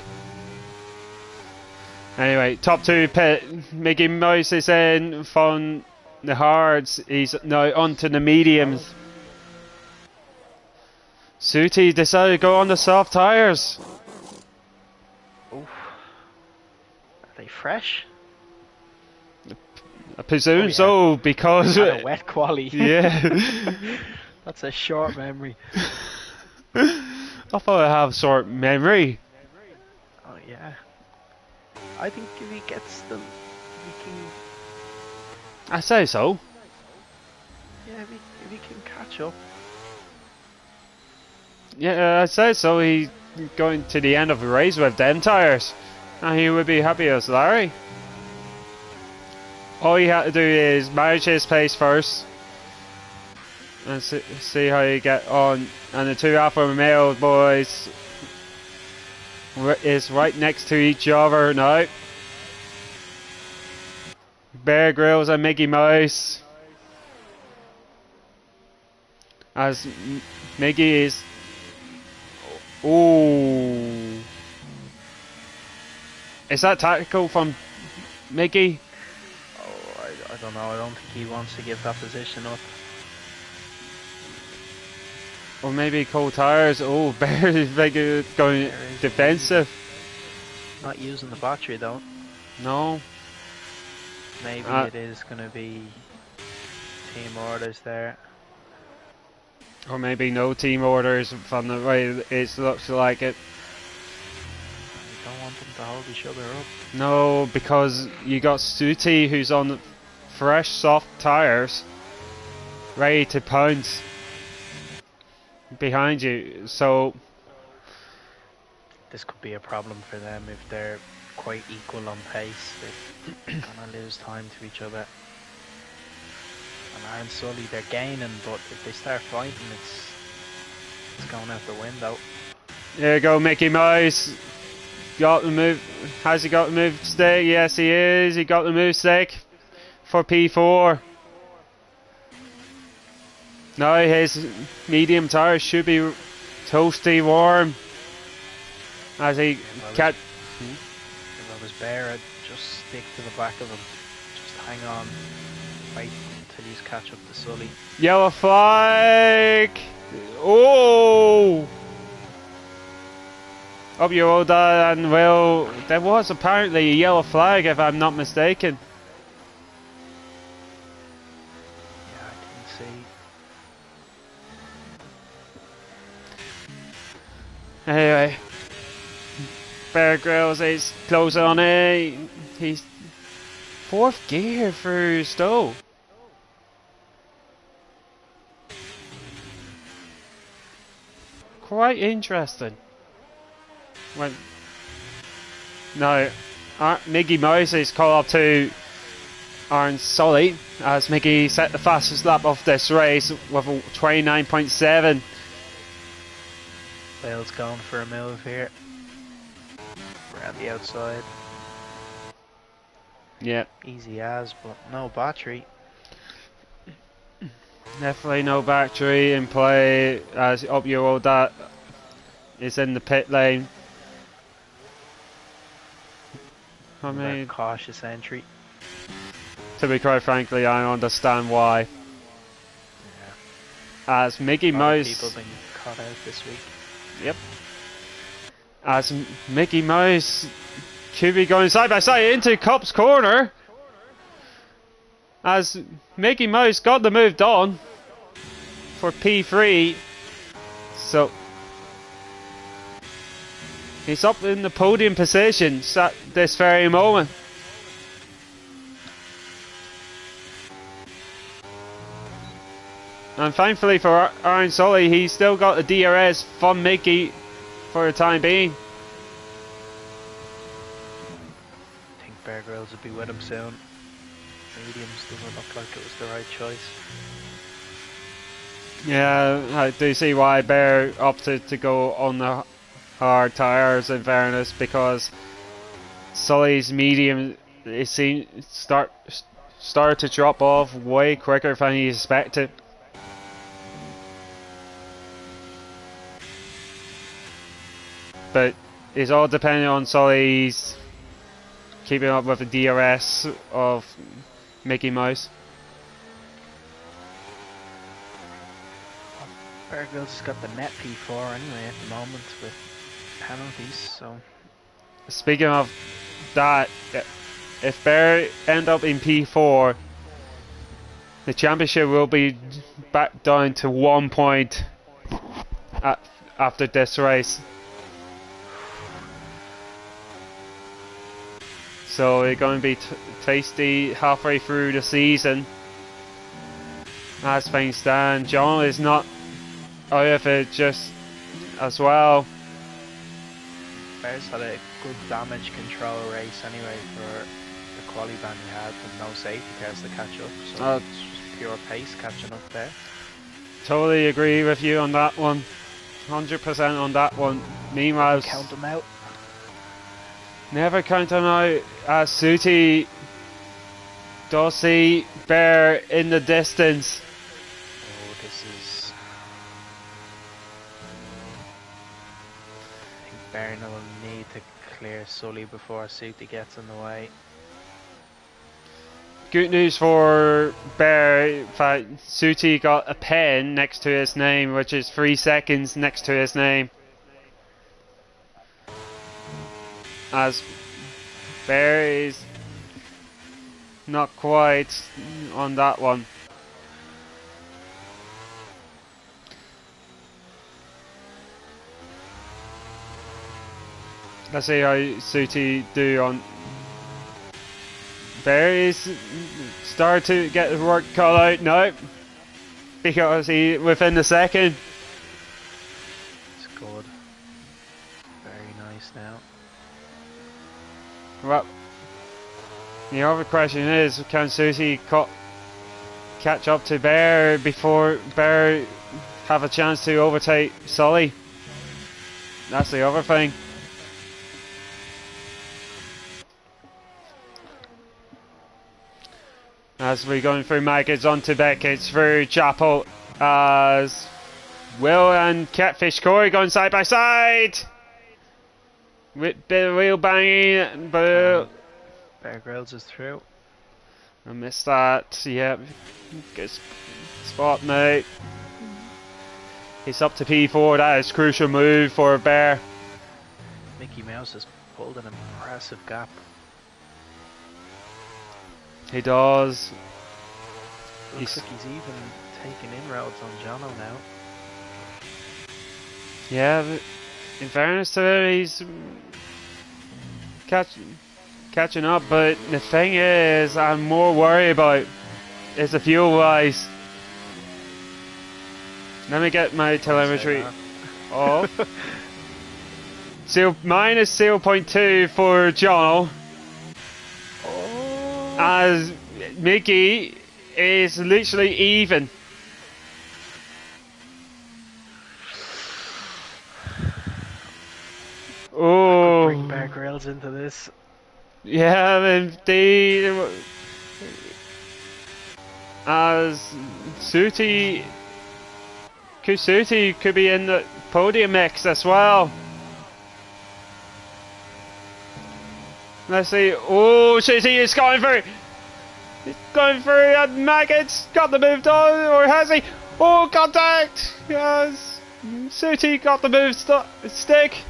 Anyway, top 2 pit. Mickey Mouse is in from the hards. He's now onto the mediums. Sooty decided to go on the soft tyres. Oof. Are they fresh? I presume Oh, yeah. so, because And a wet quali. yeah. That's a short memory. I thought I have short memory. Oh yeah. I think if he gets them, he can. I say so. Yeah, if he can catch up. Yeah, I say so. He going to the end of the race with them tyres, and he would be happy as Larry. All he had to do is manage his pace first, and see how you get on. And the 2 Alfa Romeo boys is right next to each other now. Bear Grylls and Mickey Mouse. As Mickey is. Oh. Is that tactical from Mickey? Oh, I don't know. I don't think he wants to give that position up. Or maybe cold tires. Oh, Bear is going defensive. Not using the battery though. No. Maybe it is going to be team orders there. Or maybe no team orders from the way it looks like it. I don't want them to hold each other up. No, because you got Sooty who's on fresh soft tires, ready to pounce behind you. So This could be a problem for them if they're quite equal on pace. They're gonna lose time to each other. And Aaron Sully, they're gaining, but if they start fighting, it's going out the window. there you go, Mickey Mouse. Got the move. Has he got the move stick? Yes, he is. He got the move stick for P4. Now his medium tires should be toasty warm as he catch. If I was Bear, I'd just stick to the back of him. Just hang on. Wait until you catch up to Sully. Yellow flag! Oh! Up your old dad and Will. There was apparently a yellow flag if I'm not mistaken. Yeah, I can see. Anyway. Bear Grylls is closing on it. He's 4th gear for Stowe. Quite interesting. When now Mickey Mouse is called up to Aaron Sully as Mickey set the fastest lap of this race with a 29.7. Bale's going for a move here. Around the outside. Yeah. Easy as, but no battery. Definitely no battery in play as Up Your Old Dad is in the pit lane. I mean, Cautious entry. to be quite frankly, I understand why. Yeah. As Mickey A lot of Mouse. people been caught out this week. Yep. as Mickey Mouse could be going side by side into Cup's corner. As Mickey Mouse got the move done for P3. So he's up in the podium position at this very moment. And thankfully for Aaron Sully, he's still got a DRS from Mickey for the time being. I think Bear Grylls will be with him soon. Mediums doesn't look like it was the right choice. Yeah, I do see why Bear opted to go on the hard tyres in fairness, because Sully's medium started to drop off way quicker than he expected. But it's all depending on Sully's keeping up with the DRS of Mickey Mouse. Bear Grylls has got the net P4 anyway at the moment with penalties, so... Speaking of that, if Bear end up in P4, the championship will be back down to 1 point after this race. So it's going to be tasty halfway through the season. As things stand, John is not out of it just as well. Bears had a good damage control race anyway for the quali ban he had, and no safety cars to catch up, so it's just pure pace catching up there. Totally agree with you on that one. 100% on that one. Meanwhile, count them out. Never count them out, as Suti does see Bear in the distance. Oh, this is... I think Bear will need to clear Sully before Suti gets in the way. Good news for Bear, in fact, Suti got a pen next to his name, which is 3 seconds next to his name. As Bear is not quite on that one. Let's see how Suti do on. Bear is started to get the work cut out now, because he within the second. It's good. Very nice now. Well, the other question is, can Suti catch up to Bear before Bear have a chance to overtake Sully? That's the other thing. As we're going through Maggots onto Beckett's through Chapel, as Will and Catfish Corey going side by side. With bit of wheel banging, but Bear Grylls is through. I missed that. Yeah, good spot now. He's up to P4. That is a crucial move for Bear. Mickey Mouse has pulled an impressive gap. He does. Looks like he's even taking inroads on Jono now. Yeah, but in fairness to him, he's catching up, but the thing is, I'm more worried about is the fuel wise. Let me get my telemetry off. Minus 0.2 for Jono. Oh. As Mickey is literally even. Oh, bring Bear Grylls into this. Yeah, indeed. As Suti could be in the podium mix as well. Let's see. Oh, Suti is going through. He's going through, and Maggots got the move done, or has he? Oh, contact! Yes, Suti got the move stick.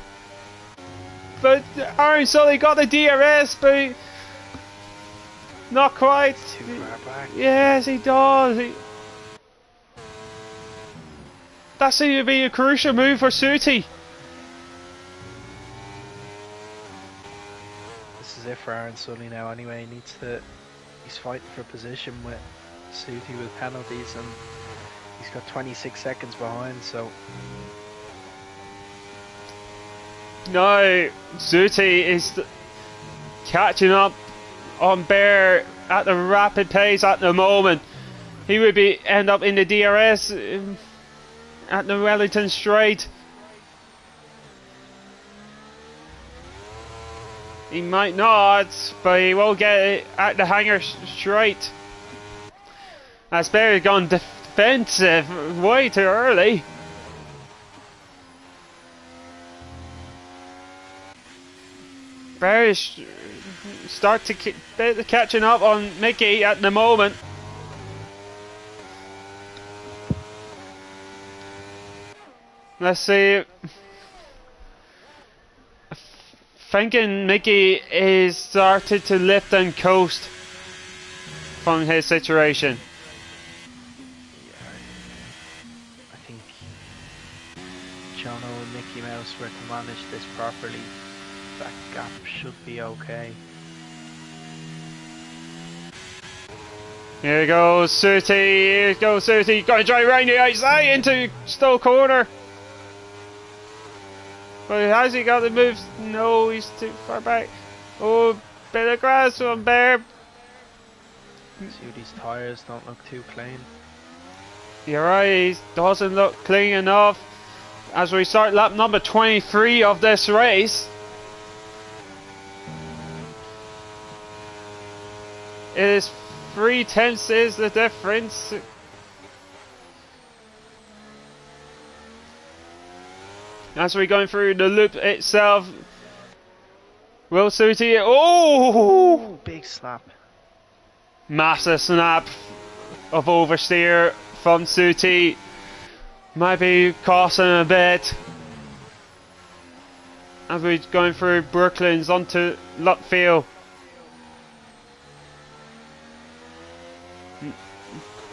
but Aaron Sully got the DRS, but not quite. Too far back. Yes, he does. That seemed to be a crucial move for Suti. This is it for Aaron Sully now anyway. He's fighting for position with Suti with penalties, and he's got 26 seconds behind, so... No, Suti is catching up on Bear at a rapid pace at the moment. He would end up in the DRS at the Wellington Straight. He might not, but he will get it at the Hangar Straight. As Bear has gone defensive way too early. Bear is start to catching up on Mickey at the moment. Let's see. Thinking Mickey is started to lift and coast from his situation. I think Jono and Mickey Mouse were to manage this properly. That gap should be okay. Here goes Suti, here goes Suti, going to drive around the outside into Stowe corner. But has he got the moves? No, he's too far back. Oh, bit of grass from Bear. Suti's tyres don't look too clean. You're right, he doesn't look clean enough. As we start lap number 23 of this race. It is 3/10 is the difference. As we're going through the loop itself, Will Suti, oh! Big slap. Massive snap of oversteer from Suti. Might be costing a bit. As we're going through Brooklands onto Lutfield.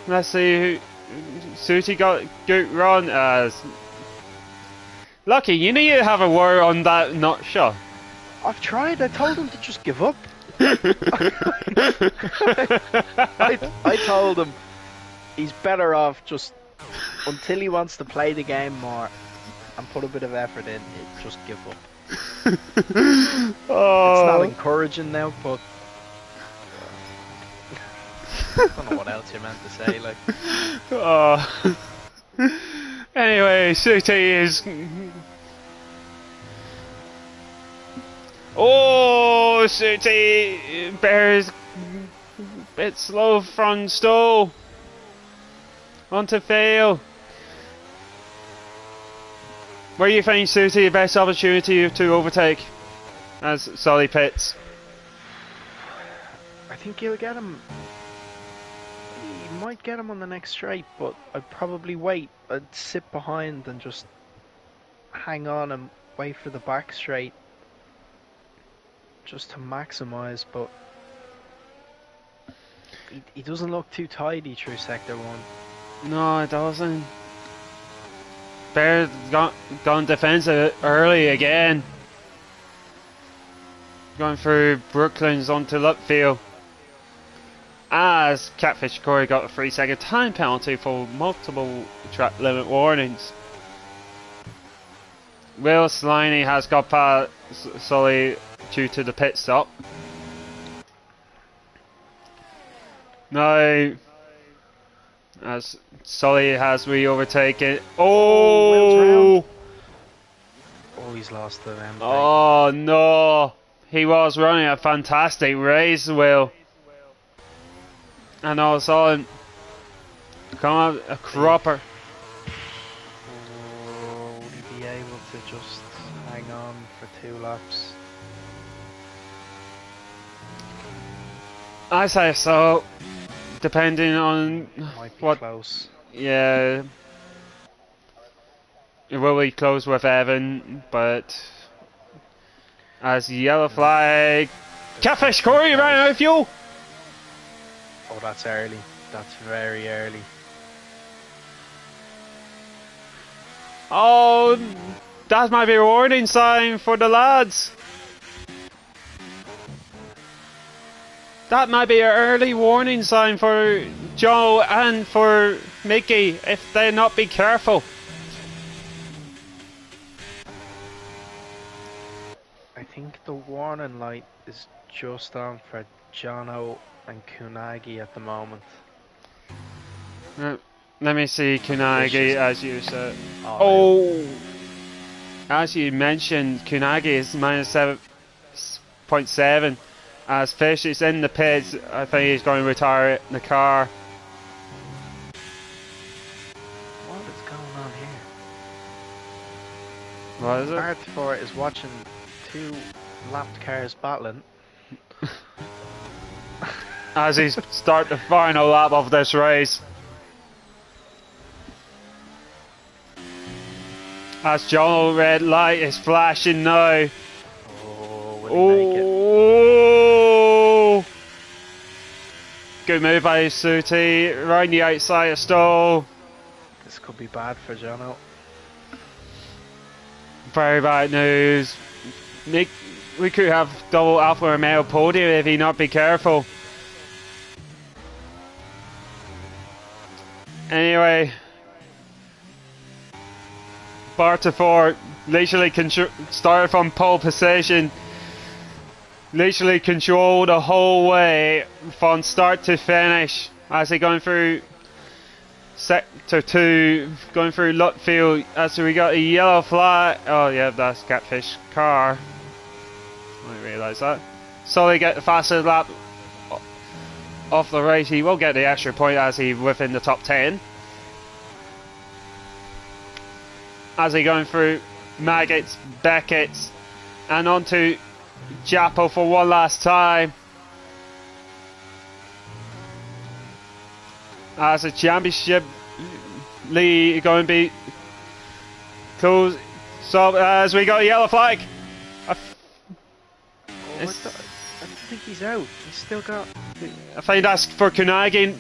Let's see who Suti got good run as. Lucky, you need to have a word on that not shot. I've tried, I told him to just give up. I told him he's better off just until he wants to play the game more and put a bit of effort in, just give up. Oh. It's not encouraging now, but I don't know what else you're meant to say, like. Oh. Anyway, Suti is. Oh, Suti! Bear's a bit slow from Stowe. On to fail. Where do you think Suti the best opportunity to overtake as Sully pits? I think he'll get him. He might get him on the next straight, but I'd probably wait. I'd sit behind and just hang on and wait for the back straight, just to maximise. But he doesn't look too tidy through sector 1. No, it doesn't. Bear's gone defensive early again. Going through Brooklands onto Lutfield. As Catfish Corey got a 3-second time penalty for multiple track limit warnings. Will Sliney has got past Sully due to the pit stop. Now, as Sully has re-overtaken. Oh! Oh, he's lost the end. Oh no! He was running a fantastic race, Will. And all of a sudden, come on, a cropper. Will he be able to just hang on for 2 laps? I say so, depending on Might be what. close. Yeah, it will be close with Evan, but As the yellow flag. Catfish Corey ran out of fuel. Oh, that's early. That's very early. Oh, that might be a warning sign for the lads. That might be an early warning sign for Joe and for Mickey if they not be careful. I think the warning light is just on for Jono and Kunagi at the moment. Let me see Kunagi as you said. Oh, As you mentioned, Kunagi is minus 7.7. As Fish is in the pits, I think he's going to retire the car. what is going on here? What is it? Hard for is watching two lapped cars battling. As he start the final lap of this race. As John red light is flashing now. Oh, will he make it? Oh! Good move by Suti, right the outside of Stoll. This could be bad for Jono. Very bad news. Nick, we could have double Alpha Romeo podium if he not be careful. Anyway, Bartafort literally started from pole position, literally controlled the whole way from start to finish as he going through sector 2, going through Lutfield as we got a yellow flag. Oh yeah, that's Catfish car. I didn't realise that. So they get the fastest lap off the race. He will get the extra point as he within the top 10. As he going through Maggots, Beckett's, and onto Japo for one last time. As a championship lead going to be close. So as we got a yellow flag. I don't think he's out. He's still got. I think that's for Kunagi.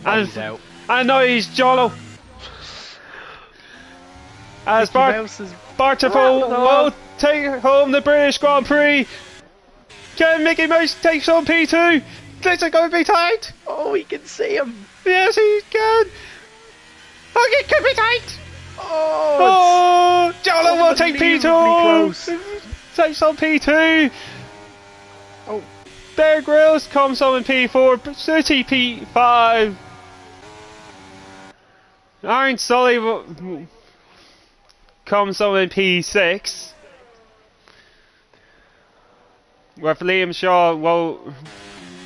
And He's out. I know he's Jolo. As Bartafol will take home the British Grand Prix. Can Mickey Mouse take on P2? This is going to be tight. Oh, he can see him. Yes, he can. Oh, it could be tight. Oh, Jolo will take P2. Close. Takes on P2. Oh, Bear Grylls comes on in P4. City P5. Iron Sully comes on in P6. With Liam Shaw will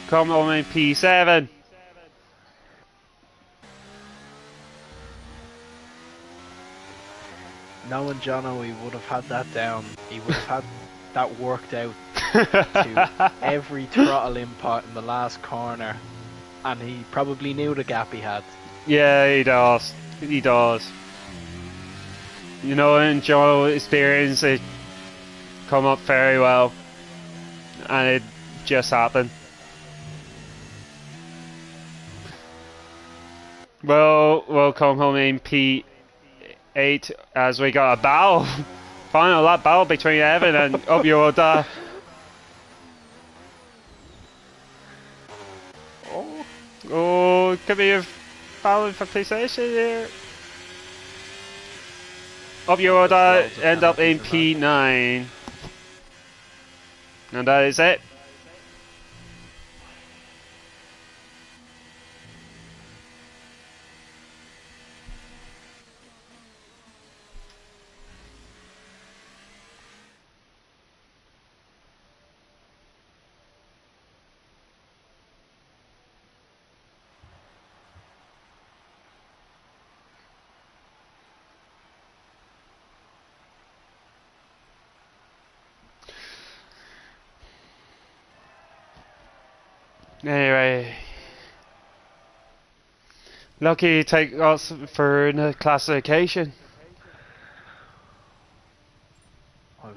come on in P7. knowing Jono, he would have had that down. He would have had that worked out to every throttle input in the last corner, and he probably knew the gap he had. Yeah, he does. He does. You know, in Jono's experience, it come up very well, and it just happened. Well, we'll come home in P8 as we got a battle. Final lap battle between Evan and Ubyoda. Oh, could be a battle for position here. Ubyoda end up in P9. And that is it. Anyway, lucky take us for the classification.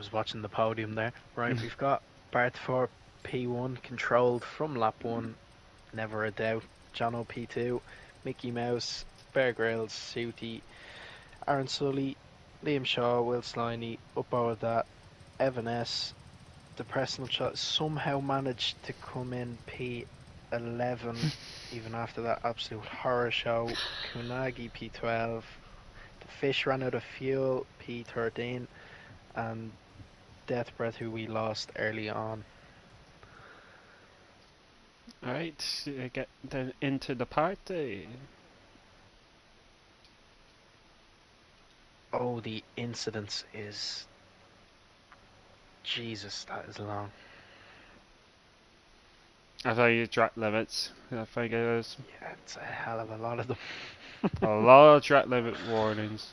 was watching the podium there. Right, we've got Bart for P1 controlled from lap 1, never a doubt. Jono P2, Mickey Mouse, Bear Grylls, Sooty, Aaron Sully, Liam Shaw, Will Sliney, up over that, Evan S. The personal shot somehow managed to come in P11 even after that absolute horror show. Kunagi P12, the Fish ran out of fuel P13, and Death Breath, who we lost early on. Alright, get into the party. Oh, the incidence is... Jesus, that is long. I thought you track limits. I think it is. Yeah, it's a hell of a lot of them. A lot of track limit warnings.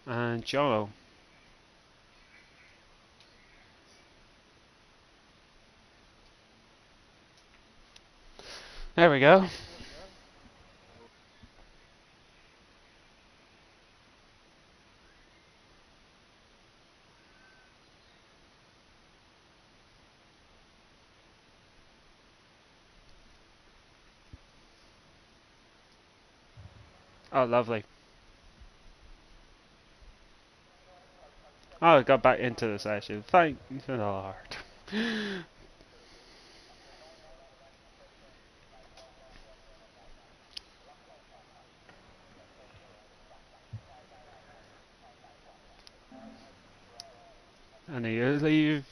And Jono. There we go. Oh, lovely. Oh, I got back into the session. Thank the Lord. And you leave.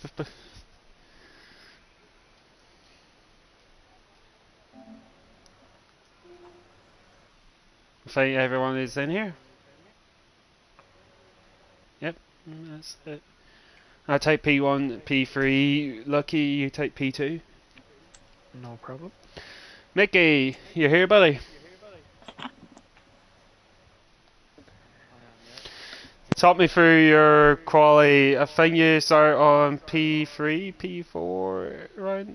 I think everyone is in here. Yep, that's it. I take P1, P3. Lucky, you take P2. No problem. Mickey, you here, buddy? Talk me through your quality. I think you start on P3, P4, right?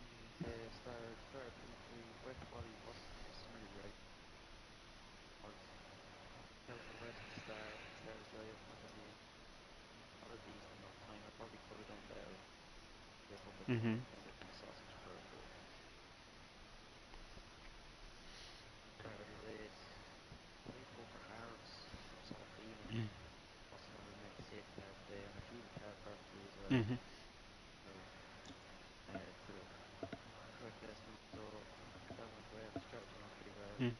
Mhm. Mhm. Mm.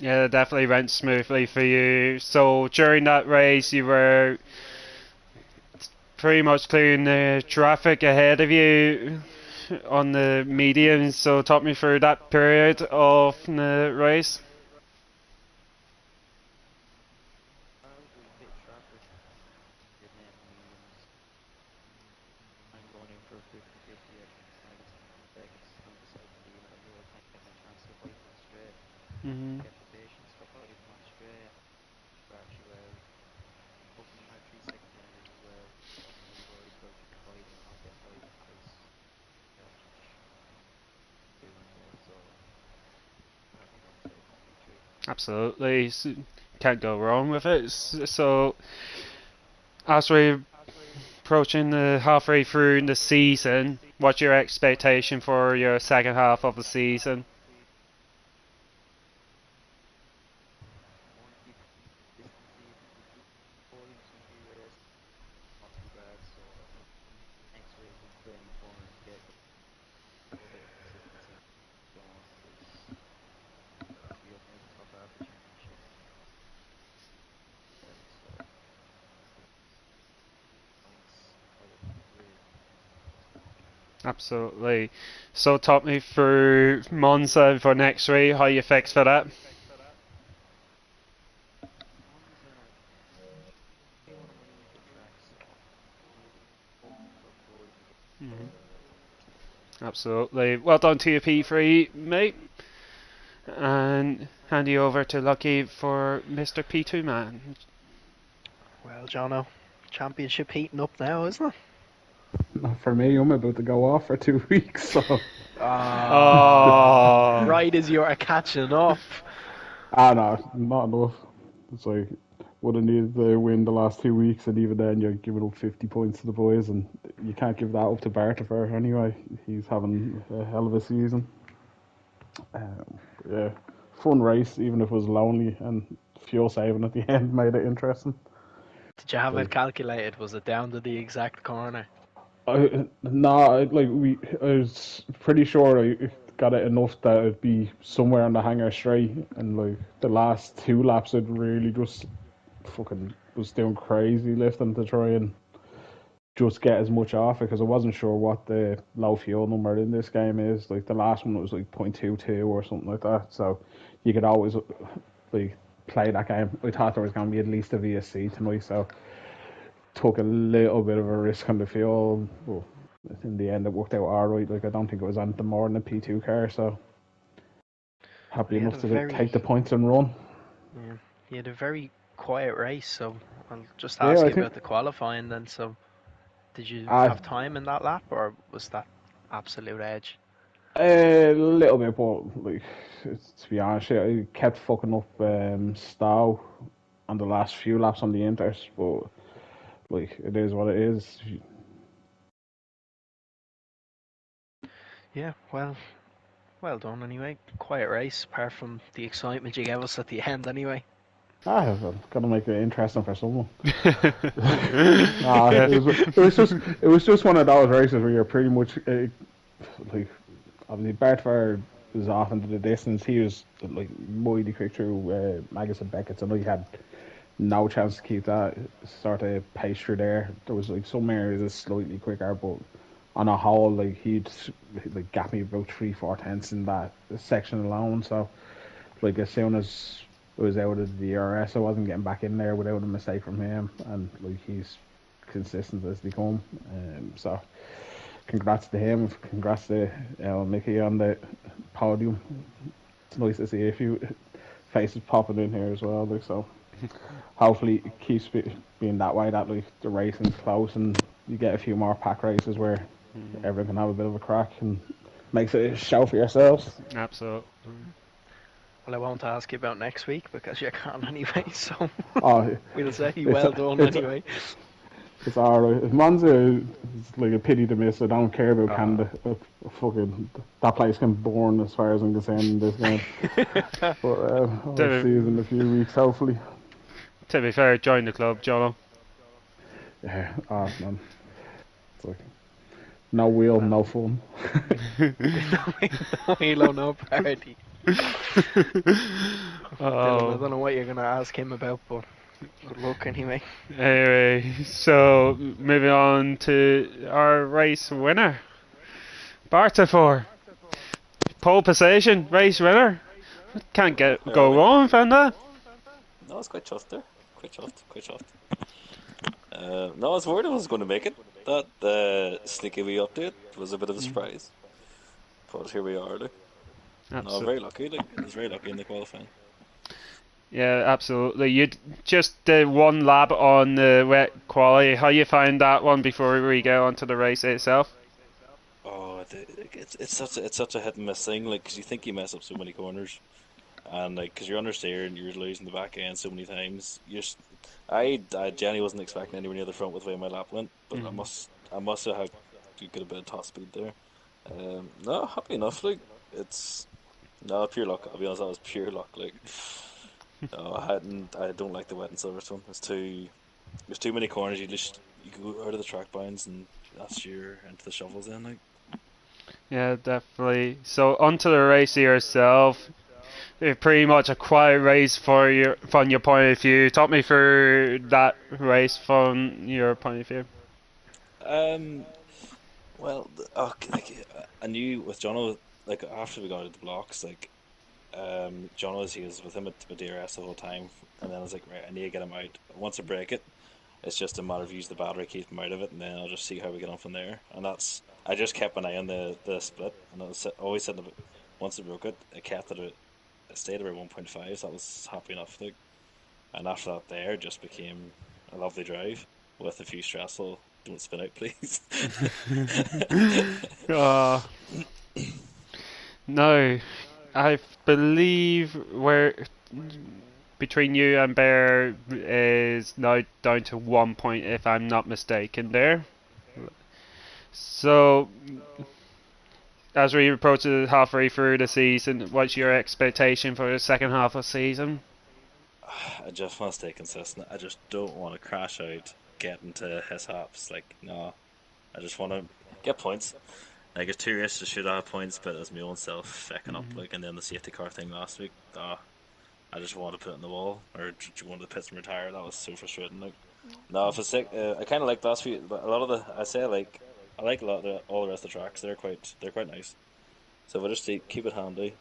Yeah, it definitely went smoothly for you. So during that race, you were pretty much clearing the traffic ahead of you on the medians. So talk me through that period of the race. Mhm. Absolutely, can't go wrong with it. So as we're approaching the halfway through the season, what's your expectation for your second half of the season? Absolutely. So talk me through Monza for next week, how you fix for that? Mhm. Absolutely. Well done to you, P3, mate. And hand you over to Lucky for Mr. P2 man. Well, Jono, championship heating up now, isn't it? Not for me. I'm about to go off for 2 weeks, so Oh. Right as you are catching up. No, not enough. It's like would have needed to win the last 2 weeks, and even then you're giving up 50 points to the boys, and you can't give that up to Bartafar anyway. He's having a hell of a season. Yeah, fun race, even if it was lonely, and fuel saving at the end made it interesting. Did you have it Like, calculated? Was it down to the exact corner? I was pretty sure I got it enough that it'd be somewhere on the hangar straight, and like the last 2 laps, it really just fucking was doing crazy lifting to try and just get as much off it because I wasn't sure what the low fuel number in this game is. Like the last one was like 0.22 or something like that, so you could always like play that game. I thought there was going to be at least a VSC tonight, so took a little bit of a risk on the fuel. But in the end, it worked out alright. Like I don't think it was anything more than a P2 car, so happy enough to take the points and run. Yeah, he had a very quiet race, so I'll just Yeah, ask I you think about the qualifying then. So, did you I have time in that lap, or was that absolute edge? a little bit, but like to be honest, yeah, I kept fucking up Stow on the last few laps on the inters, but like it is what it is. Yeah, well done anyway. Quiet race, apart from the excitement you gave us at the end anyway. I'm gonna make it interesting for someone. Yeah. It was just one of those races where you're pretty much like obviously Bartford was off into the distance. He was like mighty quick through Magus and Beckett, and he had no chance to keep that sort of pace through there. There was like some areas that's slightly quicker, but on a whole, like he'd like got me about 3/4 in that section alone. So like as soon as it was out of the DRS, I wasn't getting back in there without a mistake from him, and like he's consistent as they come. So congrats to him, congrats to Mickey on the podium. It's nice to see a few faces popping in here as well. Like so, hopefully it keeps being that way. That like the racing's close and you get a few more pack races where everyone can have a bit of a crack and makes it a show for yourselves. Absolutely. Well, I won't ask you about next week because you're gone anyway. So Oh, we'll say well done anyway. it's alright. Monza is like a pity to miss. I don't care about Canada. Fucking that place can burn as far as I'm concerned in this game. But I'll see you in a few weeks, hopefully. To be fair, join the club, Jono. Yeah, man. It's like no wheel, no fun. No Halo, no party. Dylan, I don't know what you're gonna ask him about, but good luck anyway. Anyway, so moving on to our race winner, Bartafor. Pole position, race winner. Can't go wrong, found that. No, I was quite chuffed there. Quite chuffed. No, I was worried I was going to make it. That sneaky wee update was a bit of a surprise. But here we are, like. No, very lucky. Like, I was very lucky in the qualifying. Yeah, absolutely. You just did one lap on the wet quali. How you find that one before we go on to the race itself? Oh, it's such a hit and miss thing. Like, 'cause you think you mess up so many corners, and like, 'cause you're under steer and you're losing the back end so many times. Jenny wasn't expecting anywhere near the front with the way my lap went, but I must have had a good bit of top speed there. No, happy enough. Like, it's no pure luck. I'll be honest, that was pure luck. Like. No, I don't like the wet and Silverstone. There's too many corners. You go out of the track bounds, and that's your into the shovels. Then like. Yeah, definitely. So onto the race yourself. Pretty much a quiet race from your point of view. Talk me through that race from your point of view. Well, I knew with Jono, like after we got out of the blocks, like. John he was with him at DRS the whole time, and then I was like, right, I need to get him out. Once I break it, it's just a matter of using the battery, keep him out of it, and then I'll just see how we get on from there. And I just kept an eye on the split, and I was always said that once I broke it, it stayed about 1.5, so that was happy enough. Like, and after that, there just became a lovely drive with a few stressful. Don't spin out, please. No, I believe we're between you and Bear is now down to 1 point, if I'm not mistaken. There. So, as we approach the halfway through the season, what's your expectation for the second half of the season? I just want to stay consistent. I just don't want to crash out, get into his hops. Like, no, I just want to get points. Like, it's 2 races, I should have points, but it's my own self fecking up. Like, and then the safety car thing last week, I just wanted to put it in the wall, or wanted to pits and retire. That was so frustrating. Like, no, if it's sick, I kind of like the last few. But a lot of the, I like a lot of all the rest of the tracks. They're quite nice. So if I just keep it handy,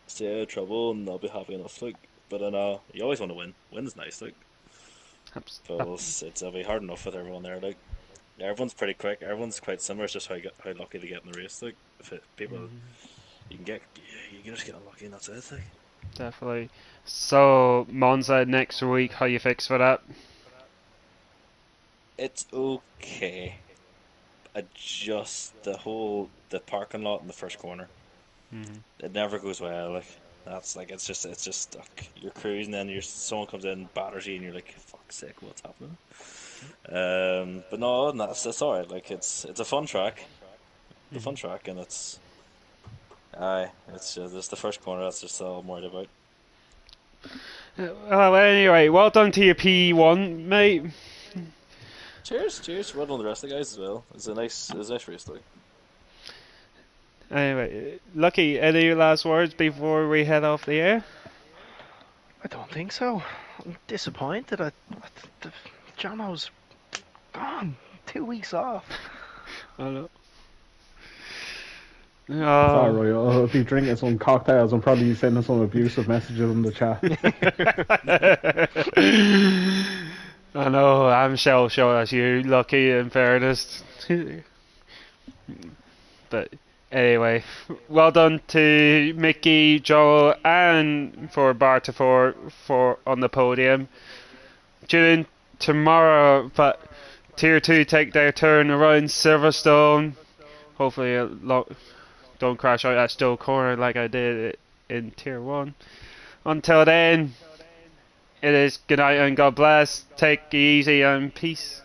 stay out of trouble, and I'll be happy enough. Like, but I know you always want to win. Win's nice. Like, but it'll be hard enough with everyone there. Like, everyone's pretty quick. Everyone's quite similar. It's just how lucky they get in the race. Like, if people, you can just get unlucky, and that's it. Like. Definitely. So, Monza next week, how you fix for that? It's okay. Adjust the parking lot in the first corner. It never goes well. Like, that's like it's just stuck. You're cruising, and someone comes in, batters you, and you're like, "Fuck's sake, what's happening?" But no, it's all right. Like, it's a fun track. It's a fun track, and it's just the first corner. That's just all I'm worried about. Well, anyway, well done to your P1, mate. Cheers. Well done to the rest of the guys as well. It was a nice race, like. Anyway, Lucky, any last words before we head off the air? I don't think so. I'm disappointed. Jono's gone. 2 weeks off. I know. Sorry, I'll be drinking some cocktails and probably sending some abusive messages in the chat. I know, I'm shell shocked as you, Lucky, in fairness. But anyway, well done to Mickey, Joel, and for Barta for on the podium. Tune in tomorrow, but Tier 2 take their turn around Silverstone. Hopefully don't crash out that Stowe corner like I did in Tier 1. Until then, it is good night and God bless. Take it easy and peace.